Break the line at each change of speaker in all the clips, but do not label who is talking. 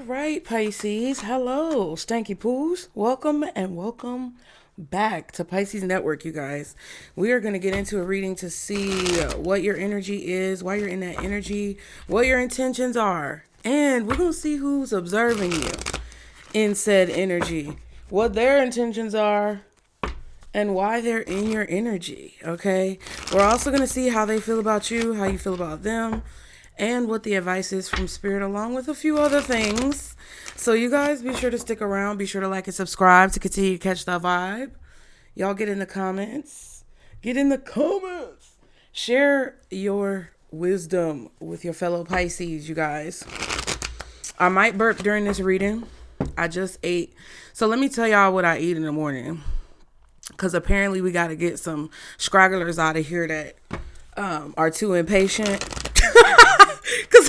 right, Pisces. Hello, Stanky Poos. Welcome and welcome back to Pisces Network, you guys. We are going to get into a reading to see what your energy is, why you're in that energy, what your intentions are. And we're going to see who's observing you in said energy, what their intentions are, and why they're in your energy, okay? We're also going to see how they feel about you, how you feel about them, and what the advice is from Spirit, along with a few other things. So you guys be sure to stick around. Be sure to like and subscribe to continue to catch the vibe. Y'all get in the comments. Get in the comments. Share your wisdom with your fellow Pisces, you guys. I might burp during this reading. I just ate. So let me tell y'all what I eat in the morning. Because apparently we got to get some scragglers out of here that are too impatient. Because,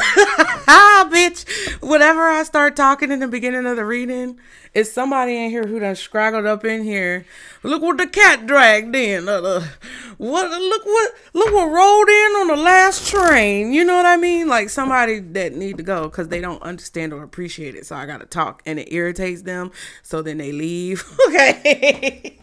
bitch, whenever I start talking in the beginning of the reading, it's somebody in here who done scraggled up in here. Look what the cat dragged in. Look what rolled in on the last train. You know what I mean? Like somebody that need to go because they don't understand or appreciate it. So I got to talk and it irritates them. So then they leave. Okay.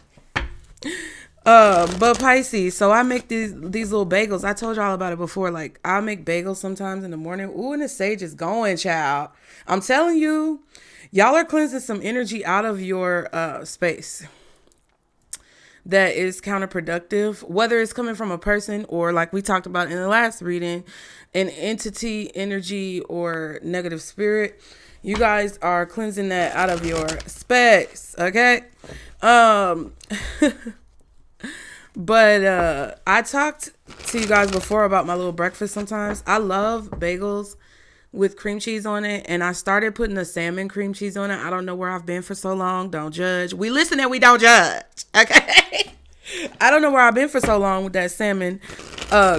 But Pisces, so I make these little bagels. I told y'all about it before. Like I make bagels sometimes in the morning. Ooh, and the sage is going, child. I'm telling you, y'all are cleansing some energy out of your space that is counterproductive, whether it's coming from a person or, like we talked about in the last reading, an entity, energy, or negative spirit. You guys are cleansing that out of your space, okay? But I talked to you guys before about my little breakfast sometimes. I love bagels with cream cheese on it. And I started putting the salmon cream cheese on it. I don't know where I've been for so long. Don't judge. We listen and we don't judge. Okay? I don't know where I've been for so long with that salmon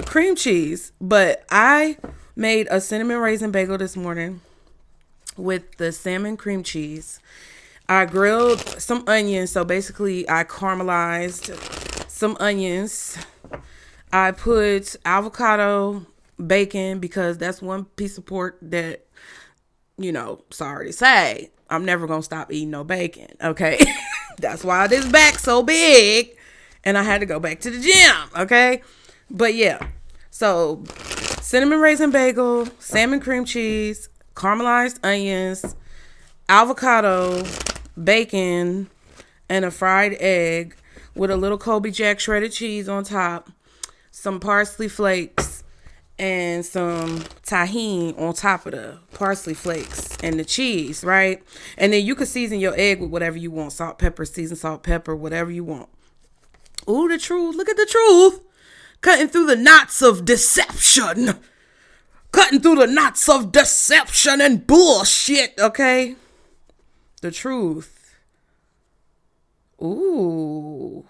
cream cheese. But I made a cinnamon raisin bagel this morning with the salmon cream cheese. I grilled some onions. So basically I caramelized some onions. I put avocado, bacon, because that's one piece of pork that, sorry to say, I'm never going to stop eating no bacon. Okay. That's why this back's so big and I had to go back to the gym. Okay. But yeah, so cinnamon raisin bagel, salmon cream cheese, caramelized onions, avocado, bacon, and a fried egg with a little Colby Jack shredded cheese on top, some parsley flakes, and some tahini on top of the parsley flakes and the cheese, right? And then you can season your egg with whatever you want. Salt, pepper, seasoned salt, pepper, whatever you want. Ooh, the truth. Look at the truth. Cutting through the knots of deception. Cutting through the knots of deception and bullshit, okay? The truth. Ooh.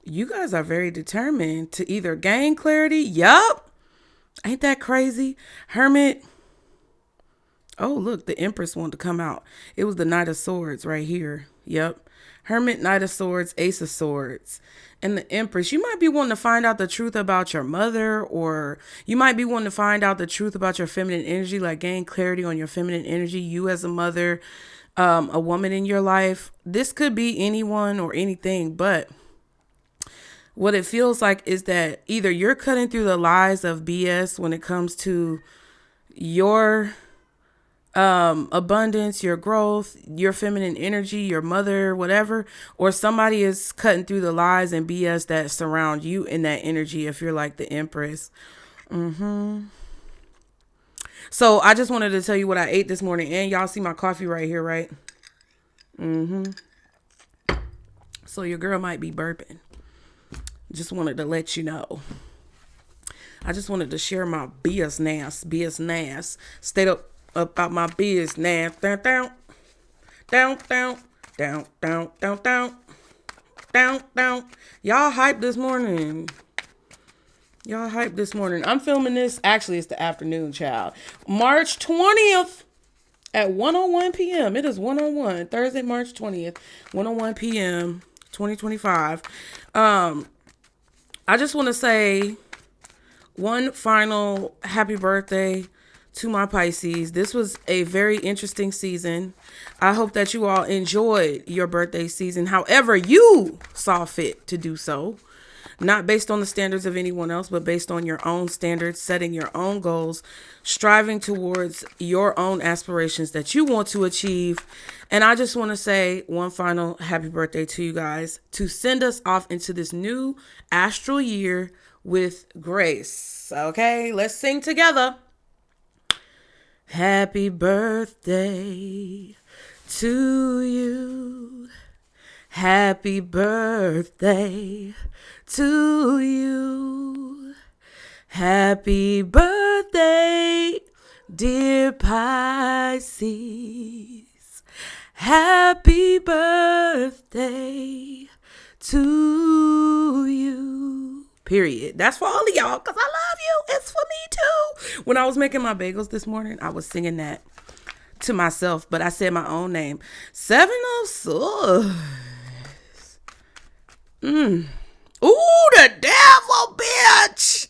You guys are very determined to either gain clarity. Yup. Ain't that crazy? Hermit. Oh, look, the Empress wanted to come out. It was the Knight of Swords right here. Yep. Hermit, Knight of Swords, Ace of Swords. And the Empress, you might be wanting to find out the truth about your mother, or you might be wanting to find out the truth about your feminine energy, like gain clarity on your feminine energy, you as a mother, a woman in your life. This could be anyone or anything, but what it feels like is that either you're cutting through the lies of BS when it comes to your abundance, your growth, your feminine energy, your mother, whatever, or somebody is cutting through the lies and BS that surround you in that energy if you're like the Empress. So I just wanted to tell you what I ate this morning, and y'all see my coffee right here, right? So your girl might be burping. Just wanted to let you know. I just wanted to share my business. Stayed up about my business. Down. Y'all hyped this morning. I'm filming this. Actually, it's the afternoon, child. March 20th at 1:01 p.m. It is 1:01. Thursday, March 20th, 1:01 p.m. 2025. I just want to say one final happy birthday to my Pisces. This was a very interesting season. I hope that you all enjoyed your birthday season, however you saw fit to do so. Not based on the standards of anyone else, but based on your own standards, setting your own goals, striving towards your own aspirations that you want to achieve. And I just want to say one final happy birthday to you guys to send us off into this new astral year with grace. Okay, let's sing together. Happy birthday to you. Happy birthday to you. Happy birthday, dear Pisces. Happy birthday to you. Period. That's for all of y'all, because I love you. It's for me too. When I was making my bagels this morning, I was singing that to myself, but I said my own name. Seven of Swords. Ooh, the devil, bitch.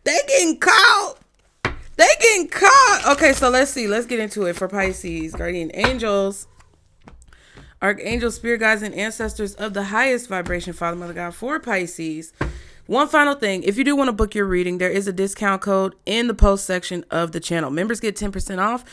They getting caught. Okay, so let's see. Let's get into it for Pisces. Guardian angels, archangels, spirit guides, and ancestors of the highest vibration, Father, Mother, God, for Pisces. One final thing. If you do want to book your reading, there is a discount code in the post section of the channel. Members get 10% off.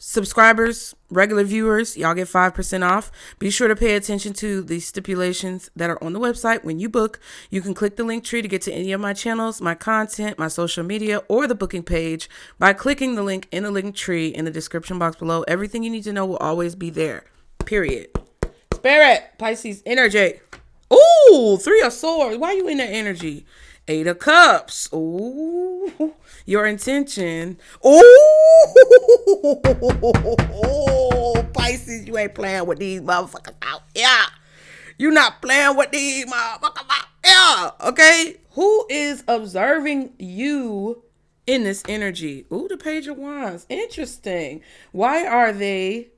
Subscribers, regular viewers, y'all get 5% off. Be sure to pay attention to the stipulations that are on the website when you book. You can click the link tree to get to any of my channels, my content, my social media, or the booking page by clicking the link in the link tree in the description box below. Everything you need to know will always be there. Period. Spirit, Pisces energy. Ooh, 3 of Swords. Why you in that energy? 8 of Cups. Ooh, your intention. Ooh, Pisces, you ain't playing with these motherfuckers out. Yeah, you not playing with these motherfuckers out. Yeah, okay. Who is observing you in this energy? Ooh, the Page of Wands. Interesting. Why are they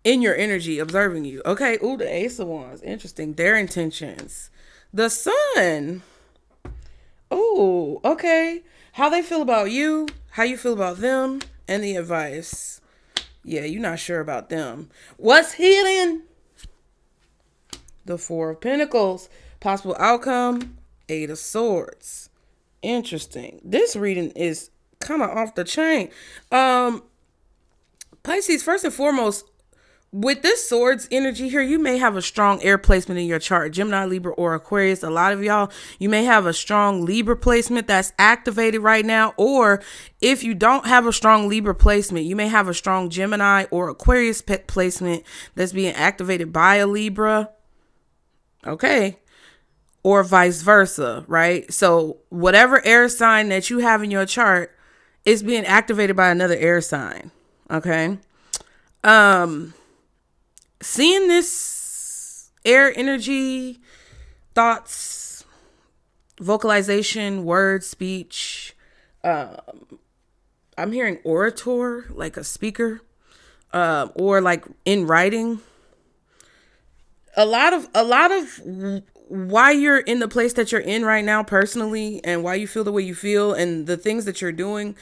in your energy observing you? Okay. Ooh, the Ace of Wands. Interesting. Their intentions. The Sun. Oh, okay. How they feel about you, how you feel about them, and the advice. Yeah, you're not sure about them. What's hidden? The 4 of Pentacles. Possible outcome. 8 of Swords. Interesting. This reading is kind of off the chain. Pisces, first and foremost, with this Swords energy here, you may have a strong air placement in your chart. Gemini, Libra, or Aquarius. A lot of y'all, you may have a strong Libra placement that's activated right now. Or if you don't have a strong Libra placement, you may have a strong Gemini or Aquarius placement that's being activated by a Libra. Okay. Or vice versa, right? So whatever air sign that you have in your chart is being activated by another air sign. Okay. Seeing this air energy, thoughts, vocalization, words, speech. I'm hearing orator, like a speaker, or like in writing. A lot of why you're in the place that you're in right now personally, and why you feel the way you feel, and the things that you're doing,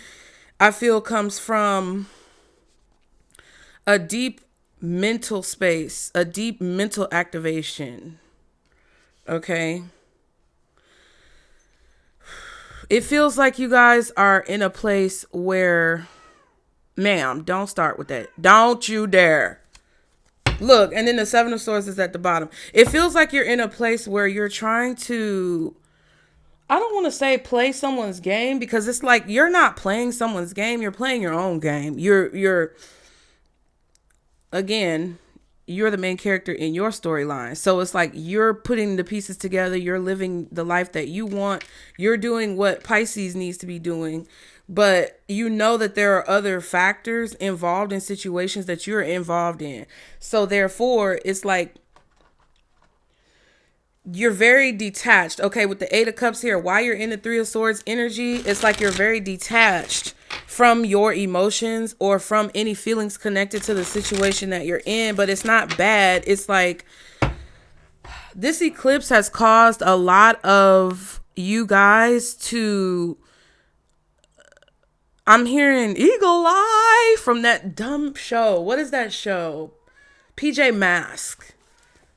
I feel comes from a deep mental space, a deep mental activation. Okay. It feels like you guys are in a place where, ma'am, don't start with that. Don't you dare. Look, and then the 7 of Swords is at the bottom. It feels like you're in a place where you're trying to, I don't want to say play someone's game, because it's like you're not playing someone's game. You're playing your own game. Again, you're the main character in your storyline. So it's like you're putting the pieces together. You're living the life that you want. You're doing what Pisces needs to be doing. But you know that there are other factors involved in situations that you're involved in. So therefore, it's like you're very detached. Okay, with the 8 of Cups here, while you're in the 3 of Swords energy, it's like you're very detached from your emotions or from any feelings connected to the situation that you're in. But it's not bad. It's like this eclipse has caused a lot of you guys to I'm hearing Eagle Eye from that dumb show. What is that show? PJ Masks.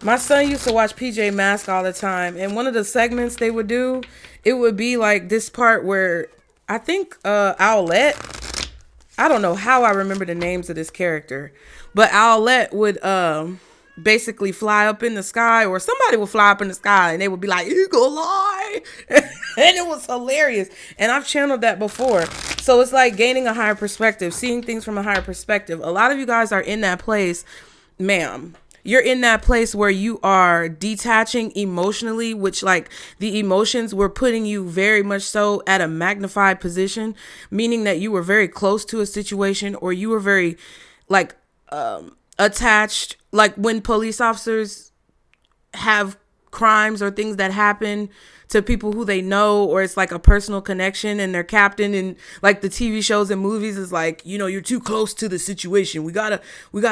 My son used to watch PJ Masks all the time. And one of the segments they would do, it would be like this part where I think Owlette, I don't know how I remember the names of this character, but Owlette would basically fly up in the sky, or somebody would fly up in the sky and they would be like, Eagle Eye. And it was hilarious. And I've channeled that before. So it's like gaining a higher perspective, seeing things from a higher perspective. A lot of you guys are in that place, ma'am. You're in that place where you are detaching emotionally, which like the emotions were putting you very much so at a magnified position, meaning that you were very close to a situation, or you were very like attached. Like when police officers have crimes or things that happen to people who they know, or it's like a personal connection, and their captain and like the TV shows and movies is like, you know, you're too close to the situation. We gotta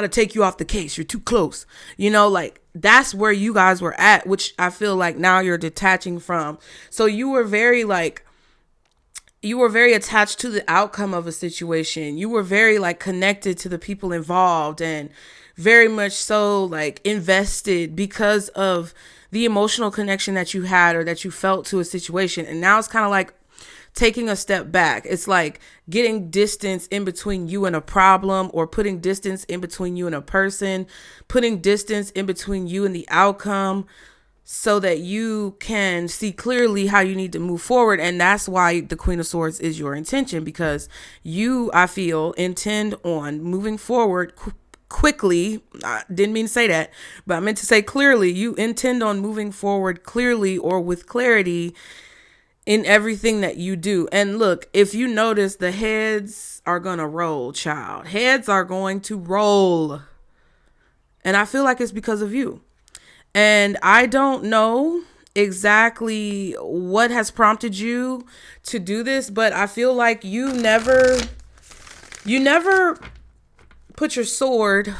take you off the case. You're too close. You know, like that's where you guys were at, which I feel like now you're detaching from. So you were very attached to the outcome of a situation. You were very like connected to the people involved, and very much so like invested because of the emotional connection that you had or that you felt to a situation. And now it's kind of like taking a step back. It's like getting distance in between you and a problem, or putting distance in between you and a person, putting distance in between you and the outcome, so that you can see clearly how you need to move forward. And that's why the Queen of Swords is your intention, because you, I feel, intend on moving forward quickly. I didn't mean to say that, but I meant to say clearly. You intend on moving forward clearly, or with clarity, in everything that you do. And look, if you notice, the heads are gonna roll, child. Heads are going to roll. And I feel like it's because of you. And I don't know exactly what has prompted you to do this, but I feel like you never put your sword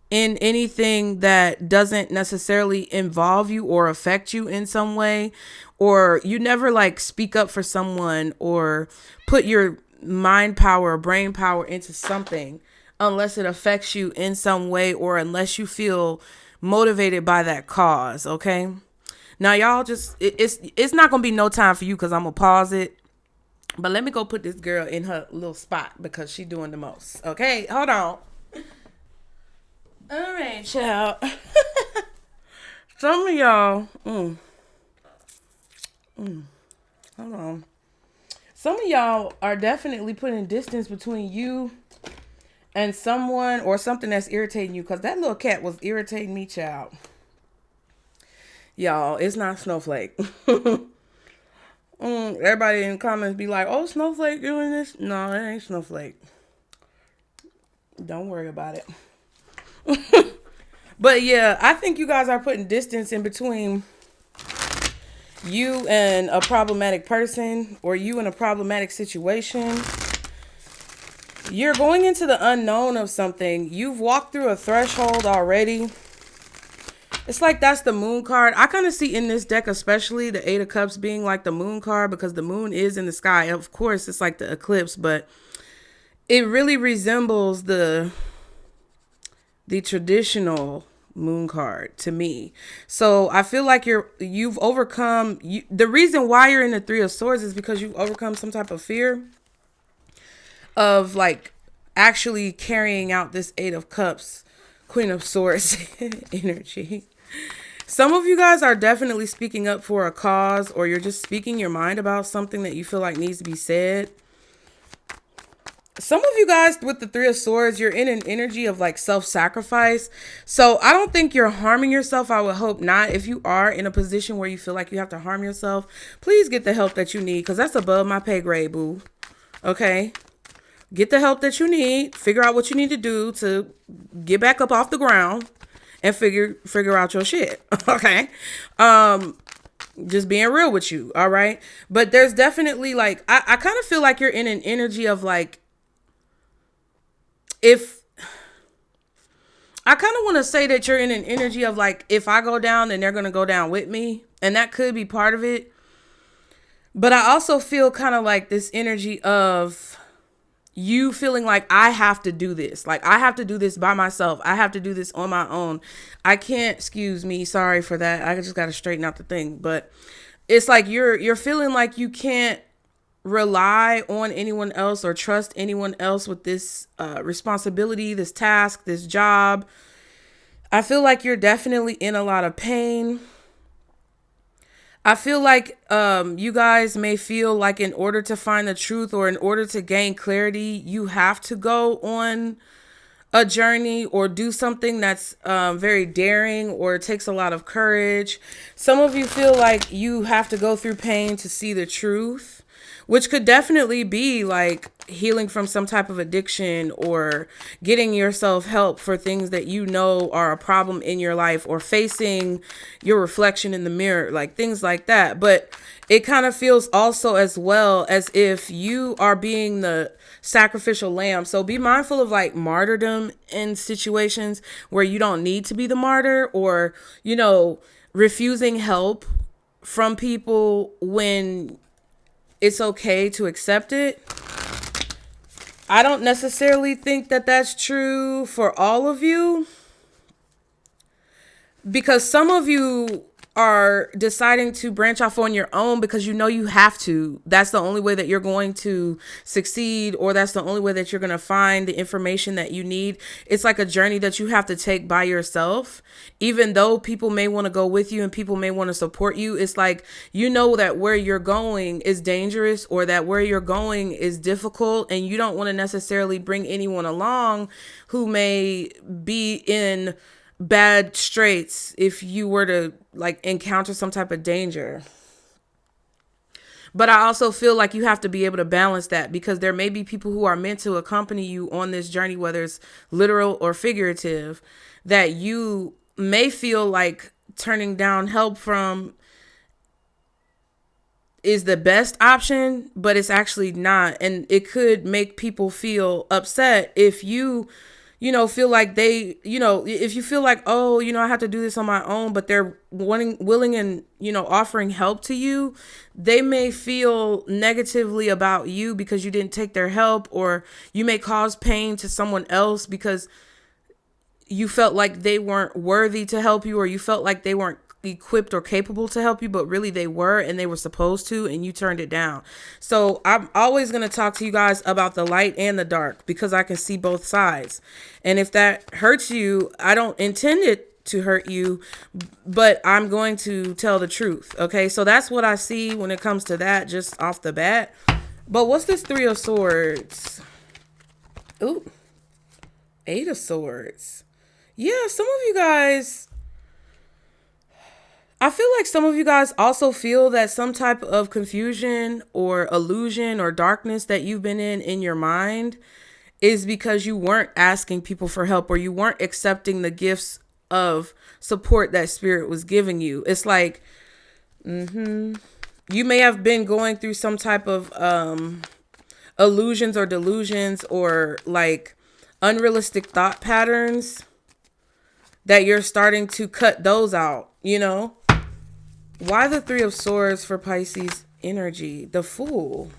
in anything that doesn't necessarily involve you or affect you in some way, or you never like speak up for someone or put your mind power or brain power into something unless it affects you in some way, or unless you feel motivated by that cause. Okay, now y'all just it's not gonna be no time for you, because I'm gonna pause it, but let me go put this girl in her little spot because she's doing the most. Okay, hold on. All right, child. Some of y'all, hold on. Some of y'all are definitely putting distance between you and someone or something that's irritating you, because that little cat was irritating me, child. Y'all, it's not Snowflake. Everybody in the comments be like, oh, Snowflake doing this? No, it ain't Snowflake. Don't worry about it. But yeah, I think you guys are putting distance in between you and a problematic person, or you in a problematic situation. You're going into the unknown of something. You've walked through a threshold already. It's like that's the moon card. I kind of see in this deck, especially the Eight of Cups being like the moon card, because the moon is in the sky. Of course, it's like the eclipse, but it really resembles the traditional moon card to me. So I feel like you've overcome the reason why you're in the Three of Swords is because you've overcome some type of fear of like actually carrying out this Eight of Cups, Queen of Swords energy. Some of you guys are definitely speaking up for a cause, or you're just speaking your mind about something that you feel like needs to be said. Some of you guys with the Three of Swords, you're in an energy of like self-sacrifice. So I don't think you're harming yourself. I would hope not. If you are in a position where you feel like you have to harm yourself, please get the help that you need, because that's above my pay grade, boo. Okay? Get the help that you need. Figure out what you need to do to get back up off the ground and figure out your shit. Okay? Just being real with you. All right? But there's definitely like, I kind of feel like you're in an energy of like, if I kind of want to say that you're in an energy of like, if I go down, then they're going to go down with me. And that could be part of it. But I also feel kind of like this energy of you feeling like I have to do this. Like I have to do this by myself. I have to do this on my own. I can't, excuse me, sorry for that. I just got to straighten out the thing. But it's like you're feeling like you can't rely on anyone else or trust anyone else with this responsibility, this task, this job. I feel like you're definitely in a lot of pain. I feel like you guys may feel like in order to find the truth or in order to gain clarity, you have to go on a journey or do something that's very daring or takes a lot of courage. Some of you feel like you have to go through pain to see the truth, which could definitely be like healing from some type of addiction or getting yourself help for things that you know are a problem in your life or facing your reflection in the mirror, like things like that. But it kind of feels also as well as if you are being the sacrificial lamb. So be mindful of like martyrdom in situations where you don't need to be the martyr, or, you know, refusing help from people when it's okay to accept it. I don't necessarily think that that's true for all of you, because some of you are deciding to branch off on your own because you know you have to. That's the only way that you're going to succeed, or that's the only way that you're going to find the information that you need. It's like a journey that you have to take by yourself. Even though people may want to go with you and people may want to support you, it's like, you know that where you're going is dangerous, or that where you're going is difficult, and you don't want to necessarily bring anyone along who may be in bad straits if you were to like encounter some type of danger. But I also feel like you have to be able to balance that, because there may be people who are meant to accompany you on this journey, whether it's literal or figurative, that you may feel like turning down help from is the best option, but it's actually not. And it could make people feel upset if you feel like they, if you feel like, oh, I have to do this on my own, but they're willing and, offering help to you, they may feel negatively about you because you didn't take their help, or you may cause pain to someone else because you felt like they weren't worthy to help you, or you felt like they weren't equipped or capable to help you, but really they were, and they were supposed to, and you turned it down. So I'm always going to talk to you guys about the light and the dark, because I can see both sides. And if that hurts you, I don't intend it to hurt you, but I'm going to tell the truth. Okay, so that's what I see when it comes to that, just off the bat. But what's this 3 of Swords? Ooh, 8 of Swords. Yeah, some of you guys, I feel like some of you guys also feel that some type of confusion or illusion or darkness that you've been in your mind is because you weren't asking people for help, or you weren't accepting the gifts of support that spirit was giving you. It's like, you may have been going through some type of illusions or delusions, or like unrealistic thought patterns, that you're starting to cut those out, Why the 3 of Swords for Pisces energy? The Fool.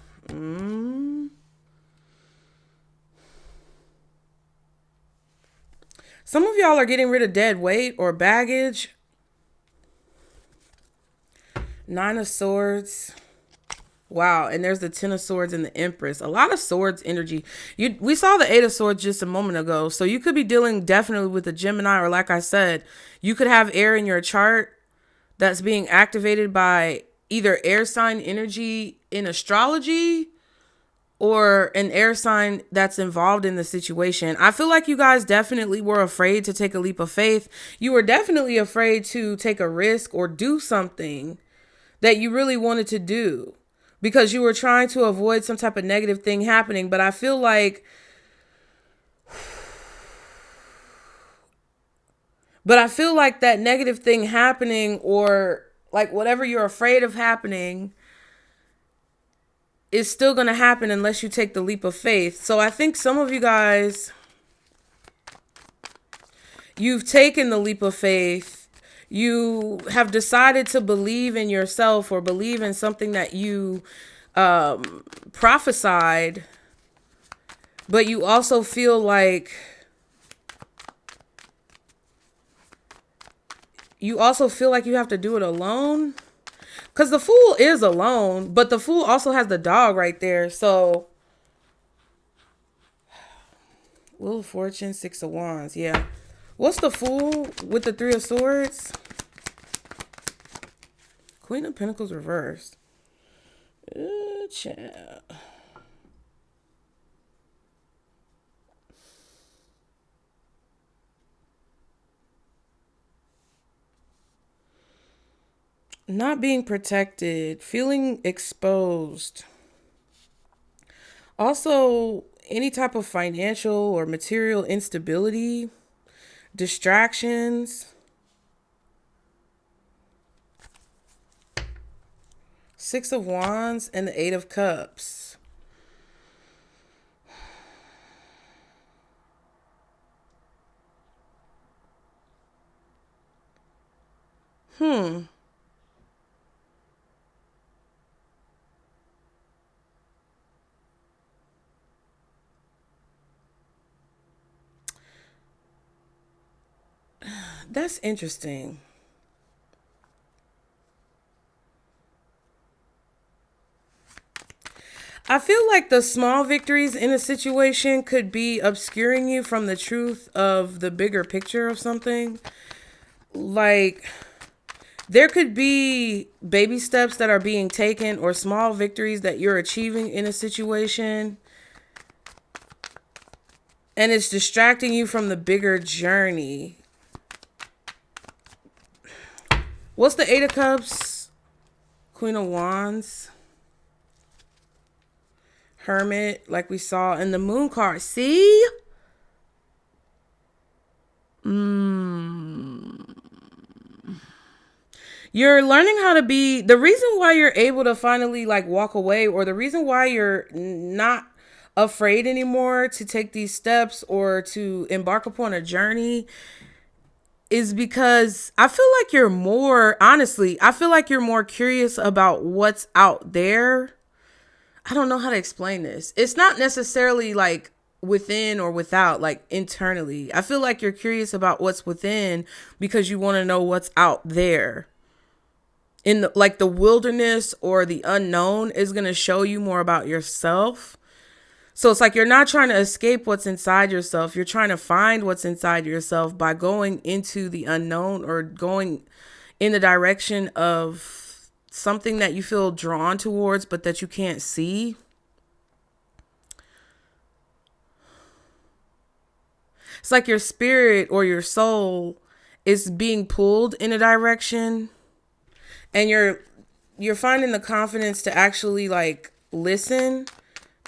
Some of y'all are getting rid of dead weight or baggage. 9 of Swords. Wow. And there's the 10 of Swords and the Empress. A lot of Swords energy. We saw the 8 of Swords just a moment ago. So you could be dealing definitely with a Gemini, or like I said, you could have air in your chart that's being activated by either air sign energy in astrology, or an air sign that's involved in the situation. I feel like you guys definitely were afraid to take a leap of faith. You were definitely afraid to take a risk or do something that you really wanted to do, because you were trying to avoid some type of negative thing happening. But I feel like that negative thing happening, or like whatever you're afraid of happening, is still going to happen unless you take the leap of faith. So I think some of you guys, you've taken the leap of faith. You have decided to believe in yourself, or believe in something that you prophesied But you also feel like you have to do it alone. Because the Fool is alone, but the Fool also has the dog right there. So, Wheel of Fortune, Six of Wands. Yeah. What's the Fool with the Three of Swords? Queen of Pentacles reversed. Child. Not being protected, feeling exposed. Also, any type of financial or material instability, distractions. Six of Wands and the Eight of Cups. That's interesting. I feel like the small victories in a situation could be obscuring you from the truth of the bigger picture of something. Like, there could be baby steps that are being taken or small victories that you're achieving in a situation, and it's distracting you from the bigger journey. What's the Eight of Cups? Queen of Wands. Hermit, like we saw in the Moon card. See? You're learning how to be, the reason why you're able to finally like walk away, or the reason why you're not afraid anymore to take these steps or to embark upon a journey, is because I feel like you're more, honestly, I feel like you're more curious about what's out there. I don't know how to explain this. It's not necessarily like within or without, like internally. I feel like you're curious about what's within because you want to know what's out there. In the, like the wilderness or the unknown is going to show you more about yourself. So it's like you're not trying to escape what's inside yourself. You're trying to find what's inside yourself by going into the unknown or going in the direction of something that you feel drawn towards, but that you can't see. It's like your spirit or your soul is being pulled in a direction, and you're finding the confidence to actually like listen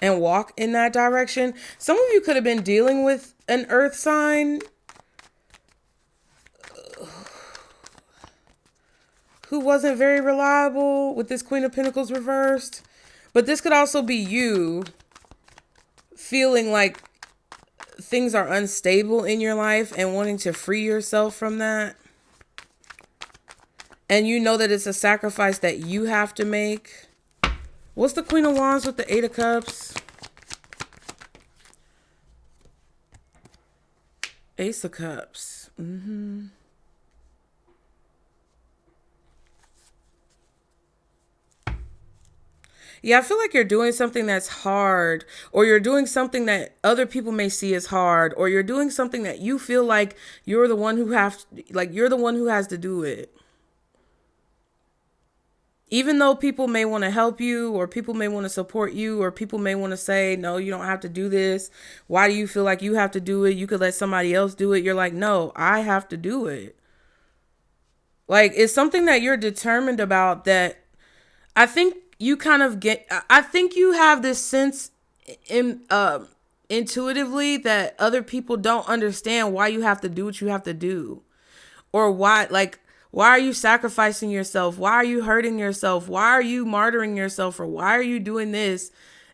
and walk in that direction. Some of you could have been dealing with an earth sign who wasn't very reliable with this Queen of Pentacles reversed. But this could also be you feeling like things are unstable in your life and wanting to free yourself from that. And you know that it's a sacrifice that you have to make. What's the Queen of Wands with the Eight of Cups? Ace of Cups. Yeah, I feel like you're doing something that's hard, or you're doing something that other people may see as hard, or you're doing something that you feel like you're the one who has to do it. Even though people may want to help you, or people may want to support you, or people may want to say, no, you don't have to do this. Why do you feel like you have to do it? You could let somebody else do it. You're like, no, I have to do it. Like, it's something that you're determined about, that I think you kind of I think you have this sense intuitively that other people don't understand why you have to do what you have to do. Or why are you sacrificing yourself? Why are you hurting yourself? Why are you martyring yourself? Or why are you doing this?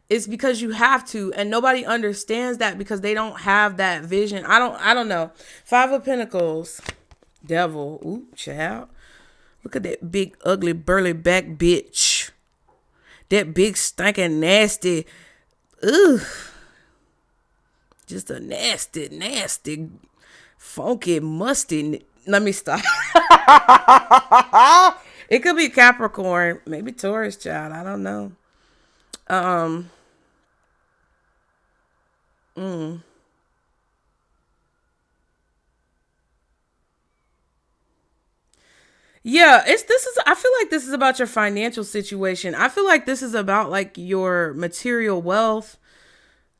It's because you have to, and nobody understands that because they don't have that vision. I don't know. Five of Pentacles. Devil. Ooh, child. Look at that big, ugly, burly back bitch. That big, stinking, nasty. Ugh. Just a nasty, funky, musty. Let me stop. It could be Capricorn, maybe Taurus, child. I don't know. Yeah, I feel like this is about your financial situation. I feel like this is about like your material wealth,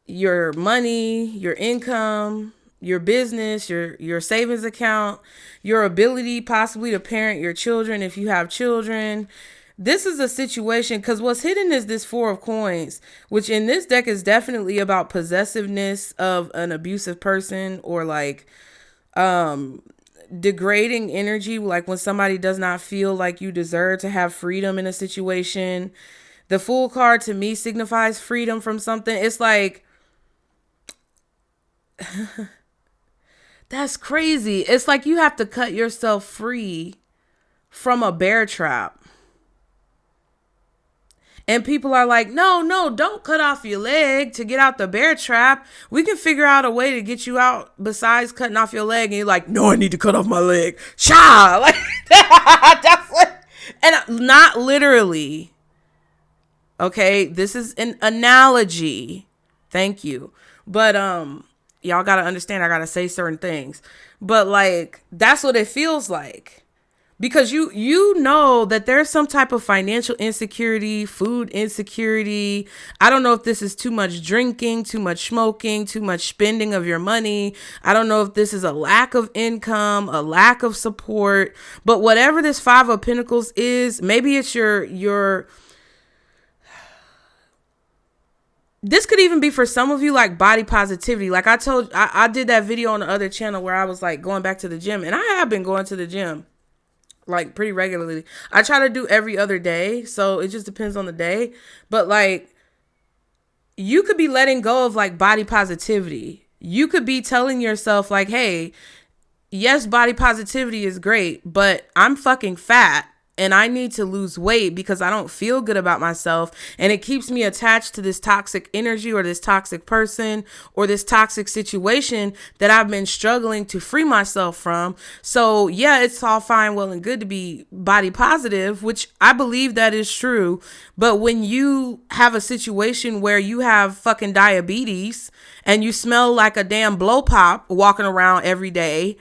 your money, your income, your business, your savings account, your ability possibly to parent your children if you have children. This is a situation because what's hidden is this Four of Coins, which in this deck is definitely about possessiveness of an abusive person, or like degrading energy, like when somebody does not feel like you deserve to have freedom in a situation. The Fool card to me signifies freedom from something. It's like, that's crazy. It's like you have to cut yourself free from a bear trap. And people are like, no, don't cut off your leg to get out the bear trap. We can figure out a way to get you out besides cutting off your leg. And you're like, no, I need to cut off my leg. Cha! Like, that's what, and not literally. Okay, this is an analogy. Thank you. But y'all gotta understand, I gotta say certain things. But like, that's what it feels like. Because you know that there's some type of financial insecurity, food insecurity. I don't know if this is too much drinking, too much smoking, too much spending of your money. I don't know if this is a lack of income, a lack of support. But whatever this Five of Pentacles is, maybe it's your this could even be for some of you like body positivity. Like I did that video on the other channel where I was like going back to the gym, and I have been going to the gym like pretty regularly. I try to do every other day, so it just depends on the day. But like, you could be letting go of like body positivity. You could be telling yourself like, hey, yes, body positivity is great, but I'm fucking fat and I need to lose weight because I don't feel good about myself. And it keeps me attached to this toxic energy or this toxic person or this toxic situation that I've been struggling to free myself from. So yeah, it's all fine, well and good to be body positive, which I believe that is true. But when you have a situation where you have fucking diabetes and you smell like a damn blow pop walking around every day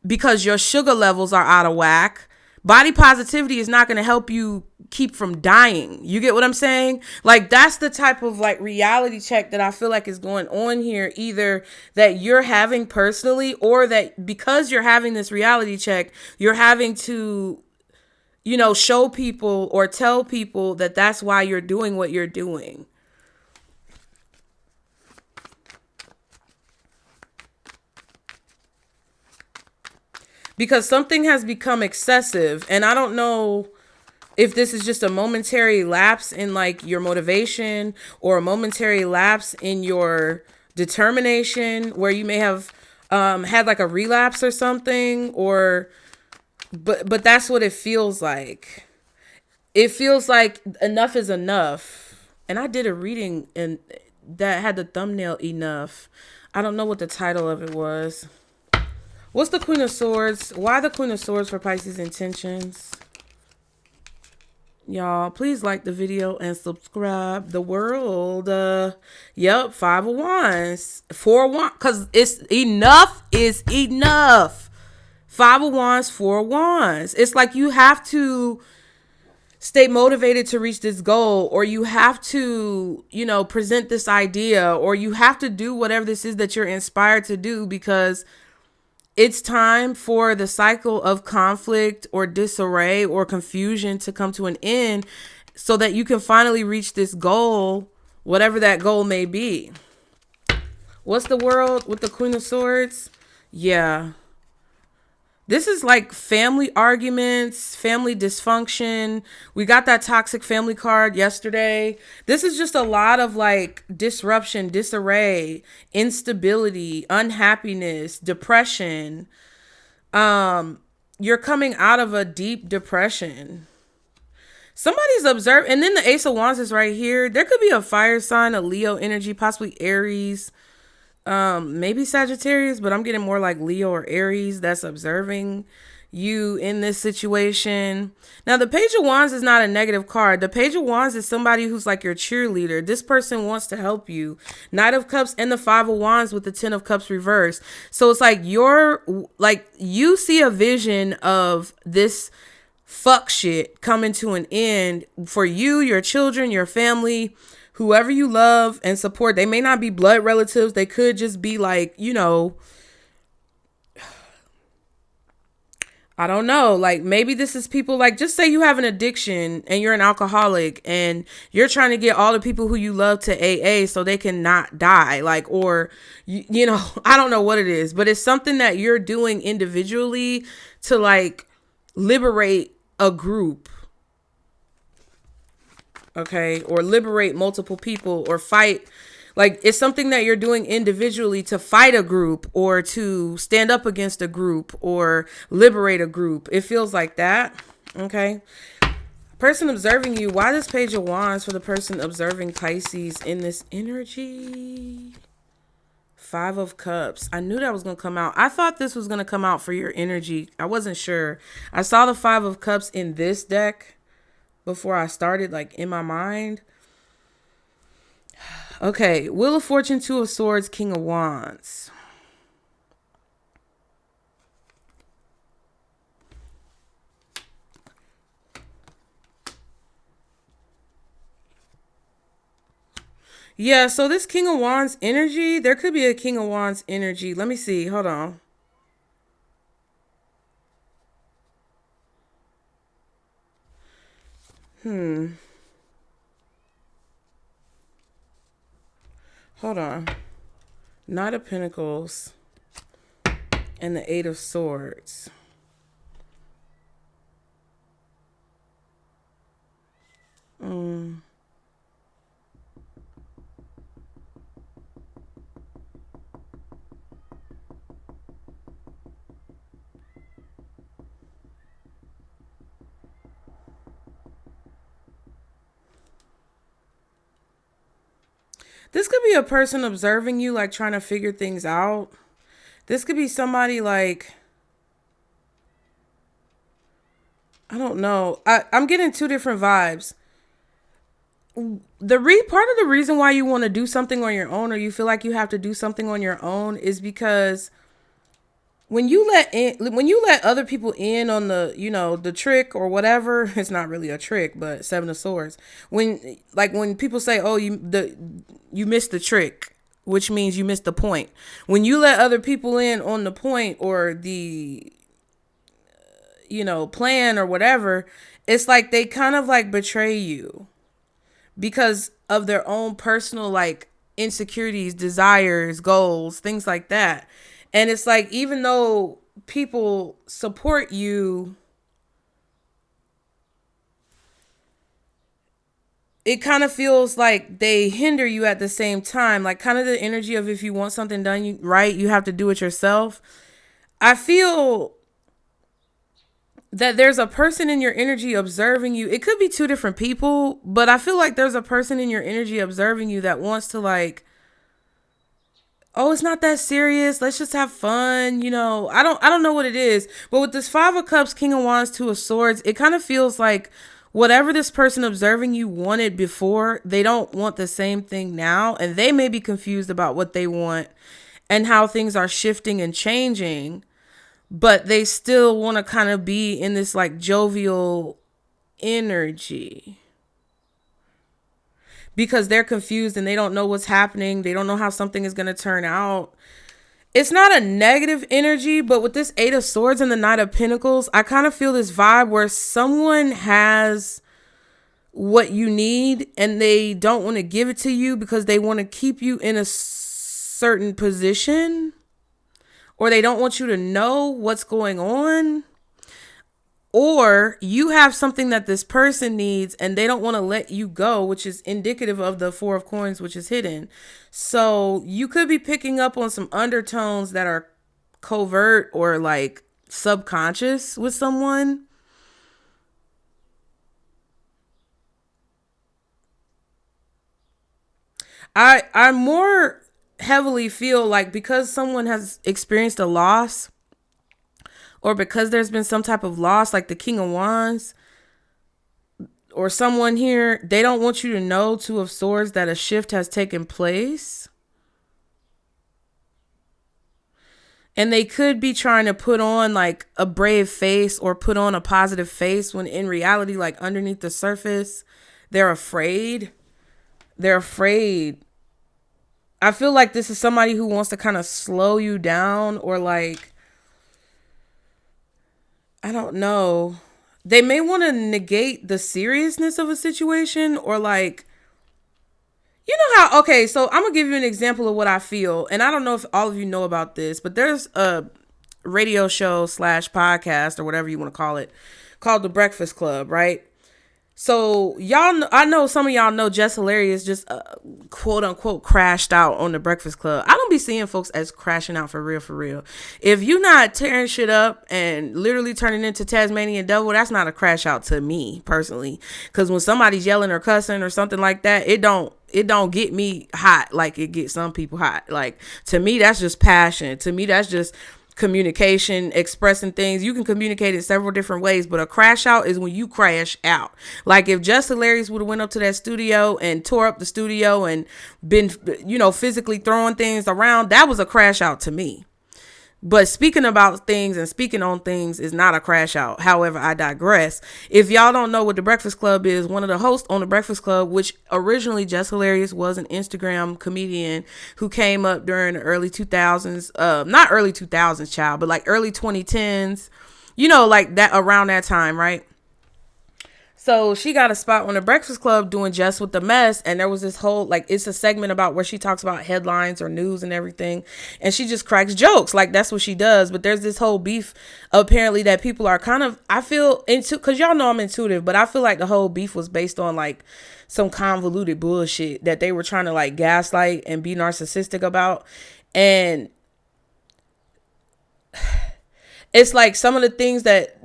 because your sugar levels are out of whack, body positivity is not going to help you keep from dying. You get what I'm saying? Like, that's the type of like reality check that I feel like is going on here, either that you're having personally, or that because you're having this reality check, you're having to, you know, show people or tell people that that's why you're doing what you're doing. Because something has become excessive, and I don't know if this is just a momentary lapse in like your motivation or a momentary lapse in your determination where you may have had like a relapse or something, or but that's what it feels like. It feels like enough is enough. And I did a reading and that had the thumbnail Enough. I don't know what the title of it was. What's the Queen of Swords? Why the Queen of Swords for Pisces intentions? Y'all, please like the video and subscribe. The world. Yep, Five of Wands. Four of Wands. Because it's enough is enough. Five of Wands, Four of Wands. It's like you have to stay motivated to reach this goal, or you have to, you know, present this idea, or you have to do whatever this is that you're inspired to do, because it's time for the cycle of conflict or disarray or confusion to come to an end so that you can finally reach this goal, whatever that goal may be. What's the world with the Queen of Swords? Yeah. This is like family arguments, family dysfunction. We got that toxic family card yesterday. This is just a lot of like disruption, disarray, instability, unhappiness, depression. You're coming out of a deep depression. Somebody's observed. And then the Ace of Wands is right here. There could be a fire sign, a Leo energy, possibly Aries. Maybe Sagittarius, but I'm getting more like Leo or Aries that's observing you in this situation. Now, the Page of Wands is not a negative card. The Page of Wands is somebody who's like your cheerleader. This person wants to help you. Knight of Cups and the Five of Wands with the Ten of Cups reversed. So it's like you see a vision of this fuck shit coming to an end for you, your children, your family, whoever you love and support. They may not be blood relatives. They could just be like, I don't know. Like maybe this is people like, just say you have an addiction and you're an alcoholic and you're trying to get all the people who you love to AA so they can not die. Like, or, I don't know what it is, but it's something that you're doing individually to like liberate a group. Okay. Or liberate multiple people or fight. Like it's something that you're doing individually to fight a group or to stand up against a group or liberate a group. It feels like that. Okay. Person observing you. Why this Page of Wands for the person observing Pisces in this energy? Five of Cups. I knew that was going to come out. I thought this was going to come out for your energy. I wasn't sure. I saw the Five of Cups in this deck before I started, like in my mind. Okay, Wheel of Fortune, Two of Swords, King of Wands. Yeah, so this King of Wands energy, there could be a King of Wands energy. Let me see. Hold on. Hold on. Knight of Pentacles and the Eight of Swords. This could be a person observing you, like trying to figure things out. This could be somebody like, I don't know. I'm getting two different vibes. Part of the reason why you want to do something on your own or you feel like you have to do something on your own is because when you let other people in on the trick or whatever, it's not really a trick, but Seven of Swords. When people say, "Oh, you missed the trick," which means you missed the point. When you let other people in on the point or the plan or whatever, it's like they kind of like betray you because of their own personal like insecurities, desires, goals, things like that. And it's like, even though people support you, it kind of feels like they hinder you at the same time. Like kind of the energy of if you want something done right, you have to do it yourself. I feel that there's a person in your energy observing you. It could be two different people, but I feel like there's a person in your energy observing you that wants to like, oh, it's not that serious. Let's just have fun. I don't know what it is. But with this Five of Cups, King of Wands, Two of Swords, it kind of feels like whatever this person observing you wanted before, they don't want the same thing now. And they may be confused about what they want and how things are shifting and changing. But they still want to kind of be in this like jovial energy. Because they're confused and they don't know what's happening. They don't know how something is going to turn out. It's not a negative energy, but with this Eight of Swords and the Knight of Pentacles, I kind of feel this vibe where someone has what you need and they don't want to give it to you because they want to keep you in a certain position, or they don't want you to know what's going on. Or you have something that this person needs and they don't want to let you go, which is indicative of the Four of Coins, which is hidden. So you could be picking up on some undertones that are covert or like subconscious with someone. I'm more heavily feel like because someone has experienced a loss, or because there's been some type of loss, like the King of Wands, or someone here, they don't want you to know, Two of Swords, that a shift has taken place. And they could be trying to put on like a brave face or put on a positive face when in reality, like underneath the surface, they're afraid. They're afraid. I feel like this is somebody who wants to kind of slow you down, or like, I don't know. They may want to negate the seriousness of a situation, or like, you know how, okay, so I'm going to give you an example of what I feel. And I don't know if all of you know about this, but there's a radio show / podcast or whatever you want to call it, called The Breakfast Club, right? So y'all know, I know some of y'all know Jess Hilarious just quote unquote crashed out on The Breakfast Club. I don't be seeing folks as crashing out for real, for real. If you not tearing shit up and literally turning into Tasmanian devil, that's not a crash out to me personally. Because when somebody's yelling or cussing or something like that, it don't get me hot like it gets some people hot. Like, to me, that's just passion. To me, that's just communication, expressing things. You can communicate in several different ways, but a crash out is when you crash out. Like if Just Hilarious would have went up to that studio and tore up the studio and been, physically throwing things around, that was a crash out to me. But speaking about things and speaking on things is not a crash out. However, I digress. If y'all don't know what The Breakfast Club is, one of the hosts on The Breakfast Club, which originally Jess Hilarious was an Instagram comedian who came up during the early 2000s, not early 2000s, child, but like early 2010s, like that, around that time, right? So she got a spot on The Breakfast Club doing Just with the Mess. And there was this whole, like, it's a segment about where she talks about headlines or news and everything. And she just cracks jokes. Like, that's what she does. But there's this whole beef, apparently, that people are kind of, I feel, into, because y'all know I'm intuitive, but I feel like the whole beef was based on, like, some convoluted bullshit that they were trying to, like, gaslight and be narcissistic about. And it's like some of the things that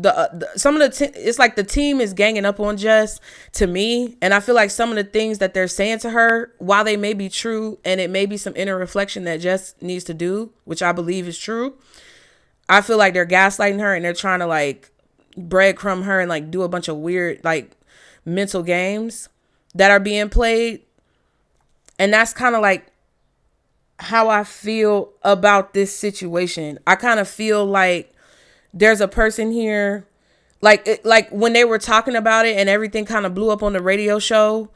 it's like the team is ganging up on Jess, to me. And I feel like some of the things that they're saying to her, while they may be true and it may be some inner reflection that Jess needs to do, which I believe is true, I feel like they're gaslighting her and they're trying to like breadcrumb her and like do a bunch of weird like mental games that are being played. And that's kind of like how I feel about this situation. I kind of feel like there's a person here, like when they were talking about it and everything kind of blew up on the radio show,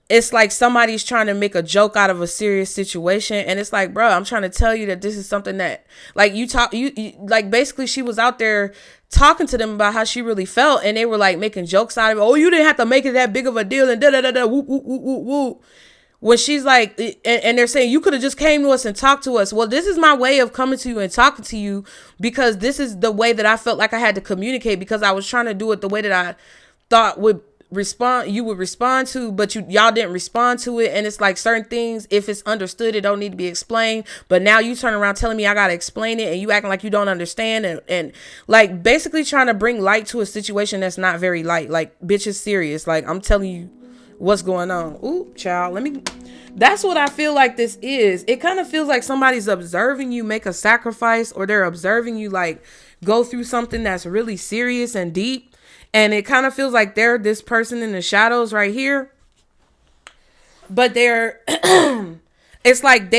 it's like somebody's trying to make a joke out of a serious situation. And it's like, bro, I'm trying to tell you that this is something that, like, you like, basically she was out there talking to them about how she really felt. And they were like making jokes out of it. Oh, you didn't have to make it that big of a deal and da-da-da-da, whoop, whoop, whoop, whoop, whoop. When she's like, and they're saying, you could have just came to us and talked to us. Well, this is my way of coming to you and talking to you, because this is the way that I felt like I had to communicate, because I was trying to do it the way that I thought you would respond to, but y'all didn't respond to it. And it's like certain things, if it's understood, it don't need to be explained. But now you turn around telling me I got to explain it and you acting like you don't understand, and like basically trying to bring light to a situation that's not very light. Like, bitch, is serious. Like, I'm telling you what's going on. Ooh, child, that's what I feel like this is. It kind of feels like somebody's observing you make a sacrifice, or they're observing you like go through something that's really serious and deep. And it kind of feels like they're this person in the shadows right here. But it's like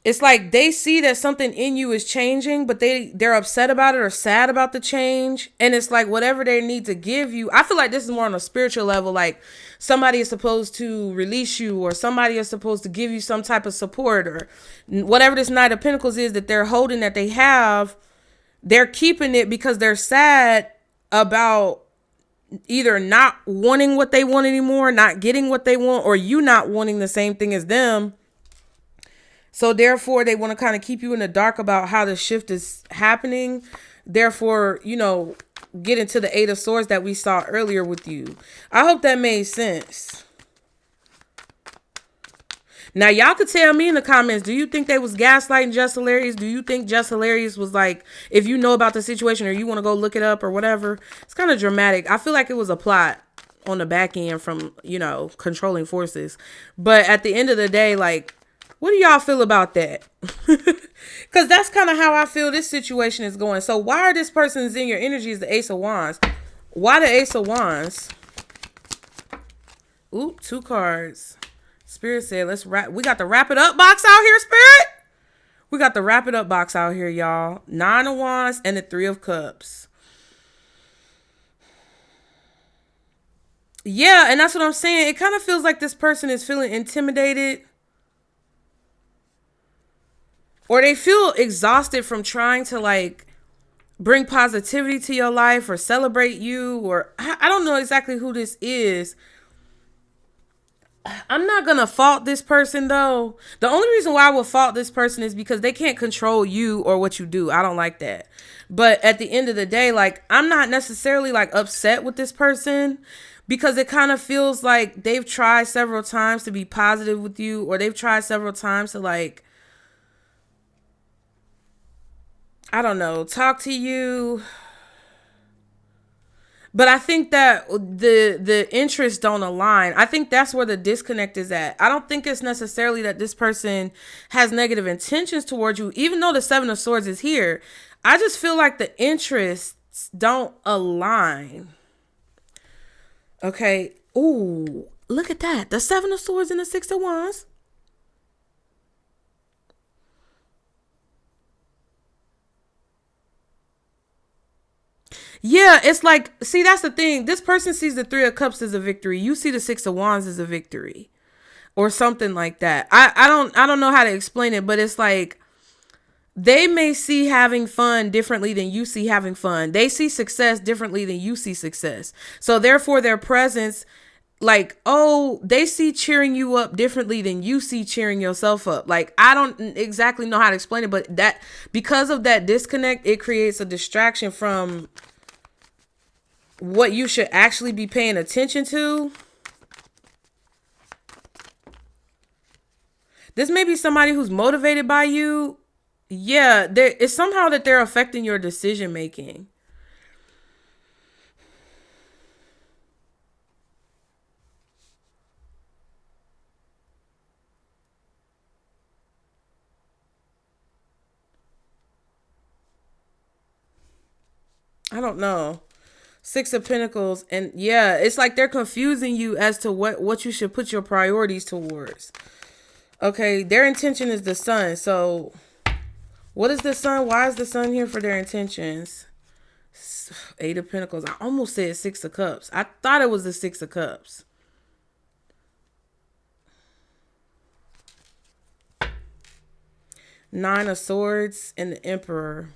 it's like they see that something in you is changing, but they're upset about it or sad about the change. And it's like whatever they need to give you. I feel like this is more on a spiritual level. Like somebody is supposed to release you, or somebody is supposed to give you some type of support, or whatever this Knight of Pentacles is that they're holding, that they have. They're keeping it because they're sad about either not wanting what they want anymore, not getting what they want, or you not wanting the same thing as them. So therefore, they want to kind of keep you in the dark about how the shift is happening. Therefore, get into the Eight of Swords that we saw earlier with you. I hope that made sense. Now, y'all could tell me in the comments, do you think they was gaslighting Just Hilarious? Do you think Just Hilarious was like, if you know about the situation or you want to go look it up or whatever, it's kind of dramatic. I feel like it was a plot. on the back end from, controlling forces. But at the end of the day, like, what do y'all feel about that? Because that's kind of how I feel this situation is going. So why are this person's in your energy is the Ace of Wands? Why the Ace of Wands? Ooh, 2 cards. Spirit said, let's wrap. We got the wrap it up box out here, Spirit. We got the wrap it up box out here, y'all. 9 of Wands and the 3 of Cups. Yeah, and that's what I'm saying. It kind of feels like this person is feeling intimidated. Or they feel exhausted from trying to, like, bring positivity to your life or celebrate you. Or I don't know exactly who this is. I'm not going to fault this person, though. The only reason why I would fault this person is because they can't control you or what you do. I don't like that. But at the end of the day, like, I'm not necessarily, like, upset with this person, because it kind of feels like they've tried several times to be positive with you, or they've tried several times to, like, I don't know, talk to you. But I think that the interests don't align. I think that's where the disconnect is at. I don't think it's necessarily that this person has negative intentions towards you, even though the 7 of Swords is here. I just feel like the interests don't align. Okay. Ooh, look at that. The 7 of Swords and the 6 of Wands. Yeah, it's like, see, that's the thing. This person sees the 3 of Cups as a victory. You see the 6 of Wands as a victory, or something like that. I don't know how to explain it, but it's like they may see having fun differently than you see having fun. They see success differently than you see success. So therefore their presence, like, oh, they see cheering you up differently than you see cheering yourself up. Like, I don't exactly know how to explain it, but that, because of that disconnect, it creates a distraction from what you should actually be paying attention to. This may be somebody who's motivated by you. Yeah, it's somehow that they're affecting your decision making. I don't know. 6 of Pentacles, and yeah, it's like they're confusing you as to what you should put your priorities towards. Okay, their intention is the Sun. So what is the Sun? Why is the Sun here for their intentions? 8 of Pentacles. I almost said 6 of Cups. I thought it was the 6 of Cups. Nine of Swords and the Emperor.